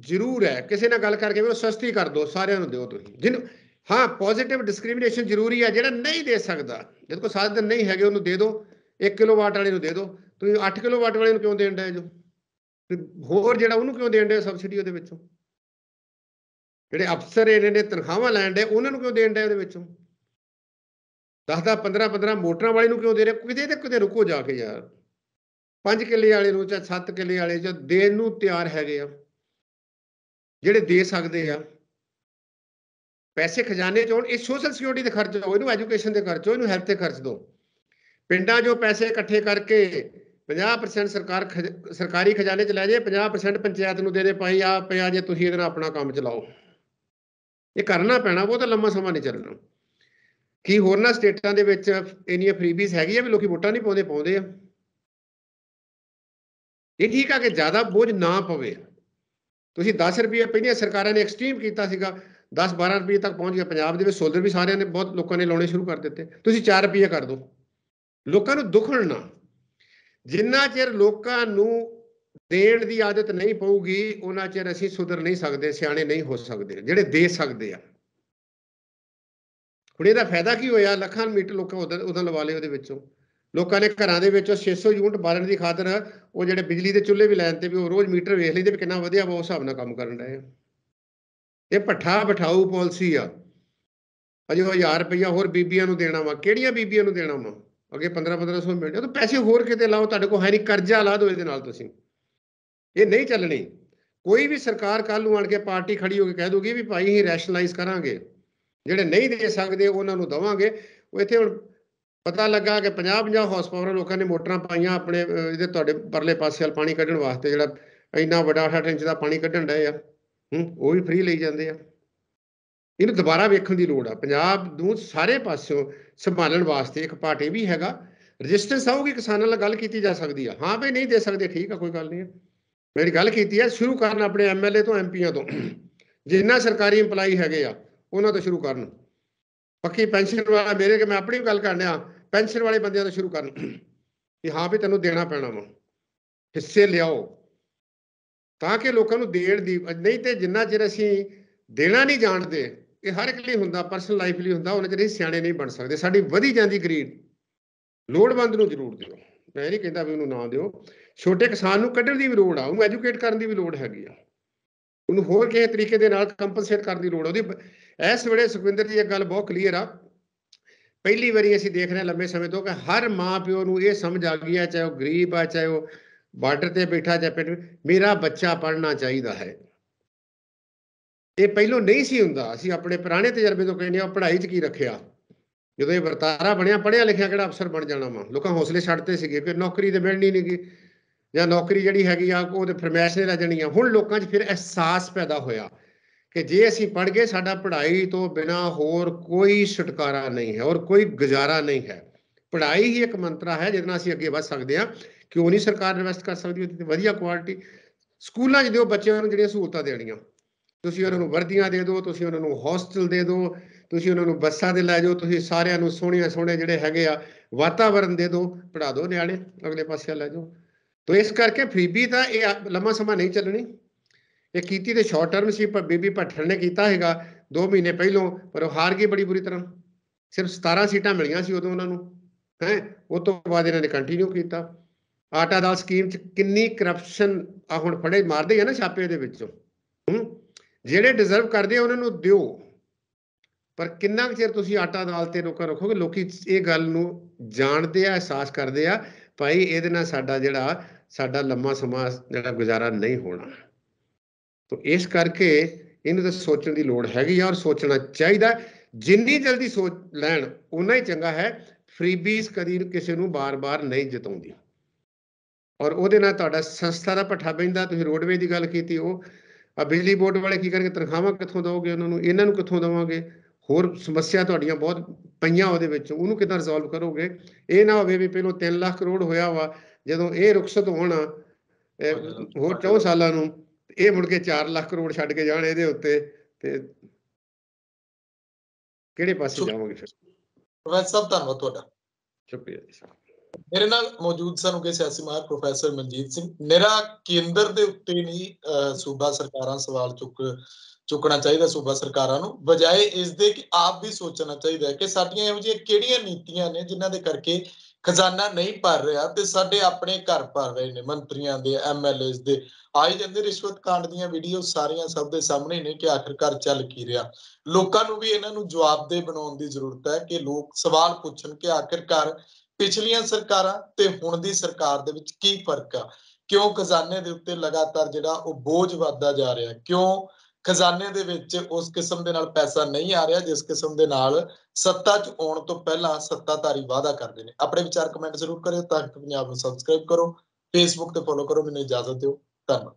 ਜ਼ਰੂਰ ਹੈ, ਕਿਸੇ ਨਾਲ ਗੱਲ ਕਰਕੇ ਉਹ ਸਸਤੀ ਕਰ ਦਿਓ, ਸਾਰਿਆਂ ਨੂੰ ਦਿਓ ਤੁਸੀਂ ਜਿਹਨੂੰ। ਹਾਂ, ਪੋਜ਼ਿਟਿਵ ਡਿਸਕ੍ਰਿਮੀਨੇਸ਼ਨ ਜ਼ਰੂਰੀ ਹੈ। ਜਿਹੜਾ ਨਹੀਂ ਦੇ ਸਕਦਾ, ਜਿਹਦੇ ਕੋਲ ਸਾਧਨ ਨਹੀਂ ਹੈਗੇ, ਉਹਨੂੰ ਦੇ ਦਿਓ। 1 ਕਿਲੋਵਾਟ ਵਾਲੇ ਨੂੰ ਦੇ ਦਿਓ। ਤੁਸੀਂ 8 ਕਿਲੋਵਾਟ ਵਾਲੇ ਨੂੰ ਕਿਉਂ ਦੇਣ ਡਏ ਜੋ? ਹੋਰ ਜਿਹੜਾ ਉਹਨੂੰ ਕਿਉਂ ਦੇਣ ਡਏ ਸਬਸਿਡੀ ਉਹਦੇ ਵਿੱਚੋਂ? ਜਿਹੜੇ ਅਫਸਰ ਇਹਨਾਂ ਨੇ ਤਨਖਾਹਾਂ ਲੈਣ ਡਏ, ਉਹਨਾਂ ਨੂੰ ਕਿਉਂ ਦੇਣ ਡਏ ਉਹਦੇ ਵਿੱਚੋਂ? 10-10 15-15 ਮੋਟਰਾਂ ਵਾਲੇ ਨੂੰ ਕਿਉਂ ਦੇ ਰਹੇ? ਕਿਤੇ ਤੇ ਕਿਤੇ ਰੁਕੋ ਜਾ ਕੇ ਯਾਰ। 5 ਕਿੱਲੇ ਵਾਲੇ ਨੂੰ ਜਾਂ 7 ਕਿੱਲੇ ਵਾਲੇ ਜਾਂ ਦੇਣ ਨੂੰ ਤਿਆਰ ਹੈਗੇ ਆ, ਜਿਹੜੇ ਦੇ ਸਕਦੇ ਆ। ਪੈਸੇ ਖਜ਼ਾਨੇ 'ਚ ਹੋਣ। ਇਹ ਸੋਸ਼ਲ ਸਿਕਿਉਰਿਟੀ ਦੇ ਖਰਚ ਹੋ, ਇਹਨੂੰ ਐਜੂਕੇਸ਼ਨ ਦੇ ਖਰਚ ਹੋ, ਇਹਨੂੰ ਹੈਲਥ ਤੇ ਖਰਚ ਦਿਓ। ਪਿੰਡਾਂ 'ਚੋਂ ਪੈਸੇ ਇਕੱਠੇ ਕਰਕੇ 50% ਸਰਕਾਰੀ ਖਜ਼ਾਨੇ 'ਚ ਲੈ ਜਾਏ, 50% ਪੰਚਾਇਤ ਨੂੰ ਦੇ ਦੇ, ਭਾਈ ਆ ਪਿਆ ਜੇ, ਤੁਸੀਂ ਇਹਦੇ ਨਾਲ ਆਪਣਾ ਕੰਮ ਚਲਾਓ। ਇਹ ਕਰਨਾ ਪੈਣਾ, ਉਹ ਤਾਂ ਲੰਮਾ ਸਮਾਂ ਨਹੀਂ ਚੱਲਣਾ। ਕੀ ਹੋਰਨਾਂ ਸਟੇਟਾਂ ਦੇ ਵਿੱਚ ਇੰਨੀਆਂ ਫਰੀਬੀਜ਼ ਹੈਗੀਆਂ ਵੀ ਲੋਕੀ ਵੋਟਾਂ ਨਹੀਂ ਪਾਉਂਦੇ? ਪਾਉਂਦੇ ਆ। ਇਹ ਠੀਕ ਆ ਕਿ ਜ਼ਿਆਦਾ ਬੋਝ ਨਾ ਪਵੇ। ਤੁਸੀਂ 10 ਰੁਪਏ ਪਹਿਲੀਆਂ ਸਰਕਾਰਾਂ ਨੇ ਐਕਸਟ੍ਰੀਮ ਕੀਤਾ ਸੀਗਾ, 10-12 ਰੁਪਏ ਤੱਕ ਪਹੁੰਚ ਗਿਆ। ਪੰਜਾਬ ਦੇ ਵਿੱਚ ਸੋਲਰ ਵੀ ਸਾਰਿਆਂ ਨੇ, ਬਹੁਤ ਲੋਕਾਂ ਨੇ ਲਾਉਣੇ ਸ਼ੁਰੂ ਕਰ ਦਿੱਤੇ। ਤੁਸੀਂ 4 ਰੁਪਏ ਕਰ ਦਿਓ, ਲੋਕਾਂ ਨੂੰ ਦੁਖਣ ਨਾ। ਜਿੰਨਾ ਚਿਰ ਲੋਕਾਂ ਨੂੰ ਦੇਣ ਦੀ ਆਦਤ ਨਹੀਂ ਪਊਗੀ, ਉਹਨਾਂ ਚਿਰ ਅਸੀਂ ਸੁਧਰ ਨਹੀਂ ਸਕਦੇ, ਸਿਆਣੇ ਨਹੀਂ ਹੋ ਸਕਦੇ ਜਿਹੜੇ ਦੇ ਸਕਦੇ ਆ। ਹੁਣ ਇਹਦਾ ਫਾਇਦਾ ਕੀ ਹੋਇਆ? ਲੱਖਾਂ ਮੀਟਰ ਲੋਕਾਂ ਉਦੋਂ ਲਵਾ ਲਏ। ਉਹਦੇ ਵਿੱਚੋਂ ਲੋਕਾਂ ਨੇ ਘਰਾਂ ਦੇ ਵਿੱਚੋਂ 600 ਯੂਨਿਟ ਬਾਲਣ ਦੀ ਖਾਤਰ ਉਹ ਜਿਹੜੇ ਬਿਜਲੀ ਦੇ ਚੁੱਲ੍ਹੇ ਵੀ ਲੈਣ ਤੇ ਵੀ ਉਹ ਰੋਜ਼ ਮੀਟਰ ਵੇਖ ਲੈਂਦੇ ਵੀ ਕਿੰਨਾ ਵਧੀਆ ਵਾ, ਉਸ ਹਿਸਾਬ ਨਾਲ ਕੰਮ ਕਰਨ ਡਏ ਆ। ਇਹ ਭੱਠਾ ਬਿਠਾਊ ਪਾਲਿਸੀ ਆ। ਅਜੇ ਉਹ 1000 ਰੁਪਈਆ ਹੋਰ ਬੀਬੀਆਂ ਨੂੰ ਦੇਣਾ ਵਾ। ਕਿਹੜੀਆਂ ਬੀਬੀਆਂ ਨੂੰ ਦੇਣਾ ਵਾ? ਅੱਗੇ 1500 ਮਿਲਦੇ, ਤਾਂ ਪੈਸੇ ਹੋਰ ਕਿਤੇ ਲਾਓ। ਤੁਹਾਡੇ ਕੋਲ ਹੈ ਨਹੀਂ, ਕਰਜ਼ਾ ਲਾ ਦਿਓ ਇਹਦੇ ਨਾਲ ਤੁਸੀਂ। ਇਹ ਨਹੀਂ ਚੱਲਣੀ। ਕੋਈ ਵੀ ਸਰਕਾਰ ਕੱਲ ਨੂੰ ਆਣ ਕੇ ਪਾਰਟੀ ਖੜੀ ਹੋ ਕੇ ਕਹਿ ਦੂਗੀ ਵੀ ਭਾਈ ਅਸੀਂ ਰੈਸ਼ਨਲਾਈਜ਼ ਕਰਾਂਗੇ, ਜਿਹੜੇ ਨਹੀਂ ਦੇ ਸਕਦੇ ਉਹਨਾਂ ਨੂੰ ਦੇਵਾਂਗੇ। ਉਹ ਇੱਥੇ ਹੁਣ ਪਤਾ ਲੱਗਾ ਕਿ 50-50 ਹਾਰਸ ਪਾਵਰ ਲੋਕਾਂ ਨੇ ਮੋਟਰਾਂ ਪਾਈਆਂ ਆਪਣੇ ਇਹਦੇ ਤੁਹਾਡੇ ਪਰਲੇ ਪਾਸੇ ਵਾਲ ਪਾਣੀ ਕੱਢਣ ਵਾਸਤੇ, ਜਿਹੜਾ ਇੰਨਾ ਵੱਡਾ 8 ਇੰਚ ਦਾ ਪਾਣੀ ਕੱਢਣ ਡਏ ਆ, ਉਹ ਵੀ ਫ੍ਰੀ ਲਈ ਜਾਂਦੇ ਆ। ਇਹਨੂੰ ਦੁਬਾਰਾ ਵੇਖਣ ਦੀ ਲੋੜ ਆ। ਪੰਜਾਬ ਨੂੰ ਸਾਰੇ ਪਾਸਿਓਂ ਸੰਭਾਲਣ ਵਾਸਤੇ ਇੱਕ ਪਾਰਟੀ ਵੀ ਹੈਗਾ। ਰਜਿਸਟੈਂਸ ਆਊਗੀ, ਕਿਸਾਨਾਂ ਨਾਲ ਗੱਲ ਕੀਤੀ ਜਾ ਸਕਦੀ ਆ। ਹਾਂ ਵੀ ਨਹੀਂ ਦੇ ਸਕਦੇ, ਠੀਕ ਆ, ਕੋਈ ਗੱਲ ਨਹੀਂ। ਮੇਰੀ ਗੱਲ ਕੀਤੀ ਹੈ, ਸ਼ੁਰੂ ਕਰਨ ਆਪਣੇ MLA ਤੋਂ, MPਆਂ ਤੋਂ, ਜਿੰਨਾ ਸਰਕਾਰੀ ਇੰਪਲਾਈ ਹੈਗੇ ਆ ਉਹਨਾਂ ਤੋਂ ਸ਼ੁਰੂ ਕਰਨ। ਪੱਕੀ ਪੈਨਸ਼ਨ ਵਾਲਾ, ਮੈਂ ਆਪਣੀ ਵੀ ਗੱਲ ਕਰਨਿਆ, ਪੈਨਸ਼ਨ ਵਾਲੇ ਬੰਦਿਆਂ ਤੋਂ ਸ਼ੁਰੂ ਕਰਨ ਕਿ ਹਾਂ ਵੀ ਤੈਨੂੰ ਦੇਣਾ ਪੈਣਾ ਵਾ, ਹਿੱਸੇ ਲਿਆਓ, ਤਾਂ ਕਿ ਲੋਕਾਂ ਨੂੰ ਦੇਣ ਦੀ। ਨਹੀਂ ਤੇ ਜਿੰਨਾ ਚਿਰ ਅਸੀਂ ਦੇਣਾ ਨਹੀਂ ਜਾਣਦੇ, ਇਹ ਹਰ ਇੱਕ ਲਈ ਹੁੰਦਾ, ਪਰਸਨਲ ਲਾਈਫ ਲਈ ਹੁੰਦਾ, ਉਹਨਾਂ ਚਿਰ ਅਸੀਂ ਸਿਆਣੇ ਨਹੀਂ ਬਣ ਸਕਦੇ। ਸਾਡੀ ਵਧੀ ਜਾਂਦੀ ਗਰੀਡ। ਲੋੜਵੰਦ ਨੂੰ ਜ਼ਰੂਰ ਦਿਓ, ਮੈਂ ਨਹੀਂ ਕਹਿੰਦਾ ਵੀ ਉਹਨੂੰ ਨਾ ਦਿਓ। ਛੋਟੇ ਕਿਸਾਨ ਨੂੰ ਕੱਢਣ ਦੀ ਵੀ ਲੋੜ ਆ, ਉਹਨੂੰ ਐਜੂਕੇਟ ਕਰਨ ਦੀ ਵੀ ਲੋੜ ਹੈਗੀ ਆ, ਉਹਨੂੰ ਹੋਰ ਕਿਸੇ ਤਰੀਕੇ ਦੇ ਨਾਲ ਕੰਪਨਸੇਟ ਕਰਨ ਦੀ ਲੋੜ। ਉਹਦੀ ਇਸ ਵੇਲੇ ਸੁਖਵਿੰਦਰ ਜੀ ਇੱਕ ਗੱਲ ਬਹੁਤ ਕਲੀਅਰ ਆ। ਪਹਿਲੀ ਵਾਰੀ ਅਸੀਂ ਦੇਖ ਰਹੇ ਹਾਂ ਲੰਬੇ ਸਮੇਂ ਤੋਂ ਕਿ ਹਰ ਮਾਂ ਪਿਓ ਨੂੰ ਇਹ ਸਮਝ ਆ ਗਈ ਹੈ, ਚਾਹੇ ਉਹ ਗਰੀਬ ਆ, ਚਾਹੇ ਉਹ ਬਾਰਡਰ ਤੇ ਬੈਠਾ, ਚਾਹੇ ਪਿੰਡ, ਮੇਰਾ ਬੱਚਾ ਪੜ੍ਹਨਾ ਚਾਹੀਦਾ ਹੈ। ਇਹ ਪਹਿਲੋਂ ਨਹੀਂ ਸੀ ਹੁੰਦਾ। ਅਸੀਂ ਆਪਣੇ ਪੁਰਾਣੇ ਤਜਰਬੇ ਤੋਂ ਕਹਿੰਦੇ ਹਾਂ, ਪੜ੍ਹਾਈ 'ਚ ਕੀ ਰੱਖਿਆ। ਜਦੋਂ ਇਹ ਵਰਤਾਰਾ ਬਣਿਆ, ਪੜ੍ਹਿਆ ਲਿਖਿਆ ਕਿਹੜਾ ਅਫਸਰ ਬਣ ਜਾਣਾ ਵਾ। ਲੋਕਾਂ ਹੌਸਲੇ ਛੱਡਦੇ ਸੀਗੇ ਕਿ ਨੌਕਰੀ ਤੇ ਮਿਲਣੀ ਨਹੀਂ ਗੀ, ਜਾਂ ਨੌਕਰੀ ਜਿਹੜੀ ਹੈਗੀ ਆ ਉਹ ਤੇ ਫਰਮੈਸ਼ ਨੇ ਰਹਿ ਜਾਣੀ ਆ। ਹੁਣ ਲੋਕਾਂ 'ਚ ਫਿਰ ਅਹਿਸਾਸ ਪੈਦਾ ਹੋਇਆ ਕਿ ਜੇ ਅਸੀਂ ਪੜ੍ਹ ਗਏ, ਸਾਡਾ ਪੜ੍ਹਾਈ ਤੋਂ ਬਿਨਾਂ ਹੋਰ ਕੋਈ ਛੁਟਕਾਰਾ ਨਹੀਂ ਹੈ, ਔਰ ਕੋਈ ਗੁਜ਼ਾਰਾ ਨਹੀਂ ਹੈ। ਪੜ੍ਹਾਈ ਹੀ ਇੱਕ ਮੰਤਰਾ ਹੈ ਜਿਹਦੇ ਨਾਲ ਅਸੀਂ ਅੱਗੇ ਵੱਧ ਸਕਦੇ ਹਾਂ। ਕਿਉਂ ਨਹੀਂ ਸਰਕਾਰ ਇਨਵੈਸਟ ਕਰ ਸਕਦੀ ਉਹਦੀ ਵਧੀਆ ਕੁਆਲਿਟੀ? ਸਕੂਲਾਂ 'ਚ ਦਿਓ ਬੱਚਿਆਂ ਨੂੰ ਜਿਹੜੀਆਂ ਸਹੂਲਤਾਂ ਦੇਣੀਆਂ। ਤੁਸੀਂ ਉਹਨਾਂ ਨੂੰ ਵਰਦੀਆਂ ਦੇ ਦਿਓ, ਤੁਸੀਂ ਉਹਨਾਂ ਨੂੰ ਹੋਸਟਲ ਦੇ ਦਿਓ, ਤੁਸੀਂ ਉਹਨਾਂ ਨੂੰ ਬੱਸਾਂ 'ਤੇ ਲੈ ਜਾਓ, ਤੁਸੀਂ ਸਾਰਿਆਂ ਨੂੰ ਸੋਹਣੇ ਜਿਹੜੇ ਹੈਗੇ ਆ ਵਾਤਾਵਰਨ ਦੇ ਦਿਓ, ਪੜ੍ਹਾ ਦਿਓ ਨਿਆਣੇ, ਅਗਲੇ ਪਾਸੇ ਲੈ ਜਾਓ। ਤੋ ਇਸ ਕਰਕੇ ਫਰੀਬੀ ਤਾਂ ਇਹ ਲੰਮਾ ਸਮਾਂ ਨਹੀਂ ਚੱਲਣੀ। ਇਹ ਕੀਤੀ ਤੇ ਸ਼ਾਰਟ ਟਰਮ ਸੀ, ਪਰ ਬੀਬੀ ਭੱਠਲ ਨੇ ਕੀਤਾ ਹੈਗਾ 2 ਮਹੀਨੇ ਪਹਿਲੋਂ, ਪਰ ਉਹ ਹਾਰ ਗਈ ਬੜੀ ਬੁਰੀ ਤਰ੍ਹਾਂ। ਸਿਰਫ 17 ਸੀਟਾਂ ਮਿਲੀਆਂ ਸੀ ਉਦੋਂ ਉਹਨਾਂ ਨੂੰ, ਹੈ। ਉਹ ਤੋਂ ਬਾਅਦ ਇਹਨਾਂ ਨੇ ਕੰਟੀਨਿਊ ਕੀਤਾ। ਆਟਾ ਦਾਲ ਸਕੀਮ 'ਚ ਕਿੰਨੀ ਕਰਪਸ਼ਨ ਆ ਹੁਣ ਫੜੇ ਮਾਰਦੇ ਆ ਨਾ ਛਾਪੇ ਦੇ ਵਿੱਚੋਂ। ਜਿਹੜੇ ਡਿਜ਼ਰਵ ਕਰਦੇ ਆ ਉਹਨਾਂ ਨੂੰ ਦਿਓ, ਪਰ ਕਿੰਨਾ ਕੁ ਚਿਰ ਤੁਸੀਂ ਆਟਾ ਦਾਲ ਤੇ ਰੋਕਾ ਰੱਖੋਗੇ? ਲੋਕੀ ਇਹ ਗੱਲ ਨੂੰ ਜਾਣਦੇ ਆ, ਅਹਿਸਾਸ ਕਰਦੇ ਆ, ਭਾਈ ਇਹਦੇ ਨਾਲ ਸਾਡਾ ਲੰਮਾ ਸਮਾਂ ਜਿਹੜਾ ਗੁਜ਼ਾਰਾ ਨਹੀਂ ਹੋਣਾ। ਤੋ ਇਸ ਕਰਕੇ ਇਹਨੂੰ ਤਾਂ ਸੋਚਣ ਦੀ ਲੋੜ ਹੈਗੀ ਆ, ਔਰ ਸੋਚਣਾ ਚਾਹੀਦਾ। ਜਿੰਨੀ ਜਲਦੀ ਸੋਚ ਲੈਣ ਓਨਾ ਹੀ ਚੰਗਾ ਹੈ। ਫਰੀਬੀਜ਼ ਕਦੀ ਕਿਸੇ ਨੂੰ ਬਾਰ-ਬਾਰ ਨਹੀਂ ਜਿਤਾਉਂਦੀ, ਔਰ ਉਹਦੇ ਨਾਲ ਤੁਹਾਡਾ ਸੰਸਥਾ ਦਾ ਭੱਠਾ ਬਹਿੰਦਾ। ਤੁਸੀਂ ਰੋਡਵੇਜ਼ ਦੀ ਗੱਲ ਕੀਤੀ, ਉਹ ਬਿਜਲੀ ਬੋਰਡ ਵਾਲੇ ਕੀ ਕਰਨਗੇ? ਤਨਖਾਹਾਂ ਕਿੱਥੋਂ ਦਿਓਗੇ ਉਹਨਾਂ ਨੂੰ? ਇਹਨਾਂ ਨੂੰ ਕਿੱਥੋਂ ਦੇਵਾਂਗੇ? ਹੋਰ ਸਮੱਸਿਆ ਤੁਹਾਡੀਆਂ ਬਹੁਤ ਪਈਆਂ ਉਹਦੇ ਵਿੱਚ, ਉਹਨੂੰ ਕਿੱਦਾਂ ਰਿਜ਼ੋਲਵ ਕਰੋਗੇ? ਇਹ ਨਾ ਹੋਵੇ ਵੀ ਪਹਿਲੋਂ 3 ਲੱਖ ਕਰੋੜ ਹੋਇਆ ਵਾ, ਜਦੋਂ ਇਹ ਰੁਖਸਤ ਹੋਣ ਹੋਰ 4 ਸਾਲਾਂ ਨੂੰ, ਇਹ ਮੁੜ ਕੇ 4 ਲੱਖ ਕਰੋੜ ਛੱਡ ਕੇ ਜਾਣ ਇਹਦੇ ਉੱਤੇ, ਤੇ ਕਿਹੜੇ ਪਾਸੇ ਜਾਵਾਂਗੇ ਫਿਰ? ਪ੍ਰੋਫੈਸਰ ਸਾਹਿਬ ਧੰਨਵਾਦ ਤੁਹਾਡਾ। ਸ਼ੁਕਰੀਆ ਜੀ। ਮੇਰੇ ਨਾਲ ਮੌਜੂਦ ਸਨ ਕਿ ਸਿਆਸੀ ਮਾਹਰ ਪ੍ਰੋਫੈਸਰ ਮਨਜੀਤ ਸਿੰਘ। ਮੇਰਾ ਕੇਂਦਰ ਦੇ ਉੱਤੇ ਨਹੀਂ ਸੂਬਾ ਸਰਕਾਰਾਂ ਸਵਾਲ ਚੁੱਕਣਾ ਚਾਹੀਦਾ, ਸੂਬਾ ਸਰਕਾਰਾਂ ਨੂੰ, ਬਜਾਏ ਇਸ ਦੇ ਕਿ ਆਪ ਵੀ ਸੋਚਣਾ ਚਾਹੀਦਾ ਹੈ ਕਿ ਸਾਡੀਆਂ ਇਹੋ ਜਿਹੀਆਂ ਕਿਹੜੀਆਂ ਨੀਤੀਆਂ ਨੇ ਜਿਨ੍ਹਾਂ ਦੇ ਕਰਕੇ ਖਜ਼ਾਨਾ ਨਹੀਂ ਭਰ ਰਿਹਾ ਤੇ ਸਾਡੇ ਆਪਣੇ ਘਰ ਭਰ ਰਹੇ ਨੇ, ਮੰਤਰੀਆਂ ਦੇ, MLAs ਦੇ। ਆਈ ਜਾਂਦੇ ਰਿਸ਼ਵਤ ਕਾਂਡ ਦੀਆਂ ਵੀਡੀਓ ਸਾਰੀਆਂ ਸਭ ਦੇ ਸਾਹਮਣੇ ਨੇ ਕਿ ਆਖਿਰਕਾਰ ਚੱਲ ਕੀ ਰਿਹਾ। ਲੋਕਾਂ ਨੂੰ ਵੀ ਇਹਨਾਂ ਨੂੰ ਜਵਾਬਦੇਹ ਬਣਾਉਣ ਦੀ ਜ਼ਰੂਰਤ ਹੈ ਕਿ ਲੋਕ ਸਵਾਲ ਪੁੱਛਣ ਕਿ ਆਖਿਰਕਾਰ ਪਿਛਲੀਆਂ ਸਰਕਾਰਾਂ ਤੇ ਹੁਣ ਦੀ ਸਰਕਾਰ ਦੇ ਵਿੱਚ ਕੀ ਫਰਕ ਆ? ਕਿਉਂ ਖਜ਼ਾਨੇ ਦੇ ਉੱਤੇ ਲਗਾਤਾਰ ਜਿਹੜਾ ਉਹ ਬੋਝ ਵੱਧਦਾ ਜਾ ਰਿਹਾ? ਕਿਉਂ ਖਜ਼ਾਨੇ ਦੇ ਵਿੱਚ ਉਸ ਕਿਸਮ ਦੇ ਨਾਲ ਪੈਸਾ ਨਹੀਂ ਆ ਰਿਹਾ ਜਿਸ ਕਿਸਮ ਦੇ ਨਾਲ ਸੱਤਾ 'ਚ ਆਉਣ ਤੋਂ ਪਹਿਲਾਂ ਸੱਤਾਧਾਰੀ ਵਾਅਦਾ ਕਰਦੇ ਨੇ? ਆਪਣੇ ਵਿਚਾਰ ਕਮੈਂਟ ਜ਼ਰੂਰ ਕਰਿਓ। ਤਾਕਤ ਪੰਜਾਬ ਨੂੰ ਸਬਸਕ੍ਰਾਈਬ ਕਰੋ, ਫੇਸਬੁੱਕ ਤੇ ਫੋਲੋ ਕਰੋ। ਮੈਨੂੰ ਇਜਾਜ਼ਤ ਦਿਓ। ਧੰਨਵਾਦ।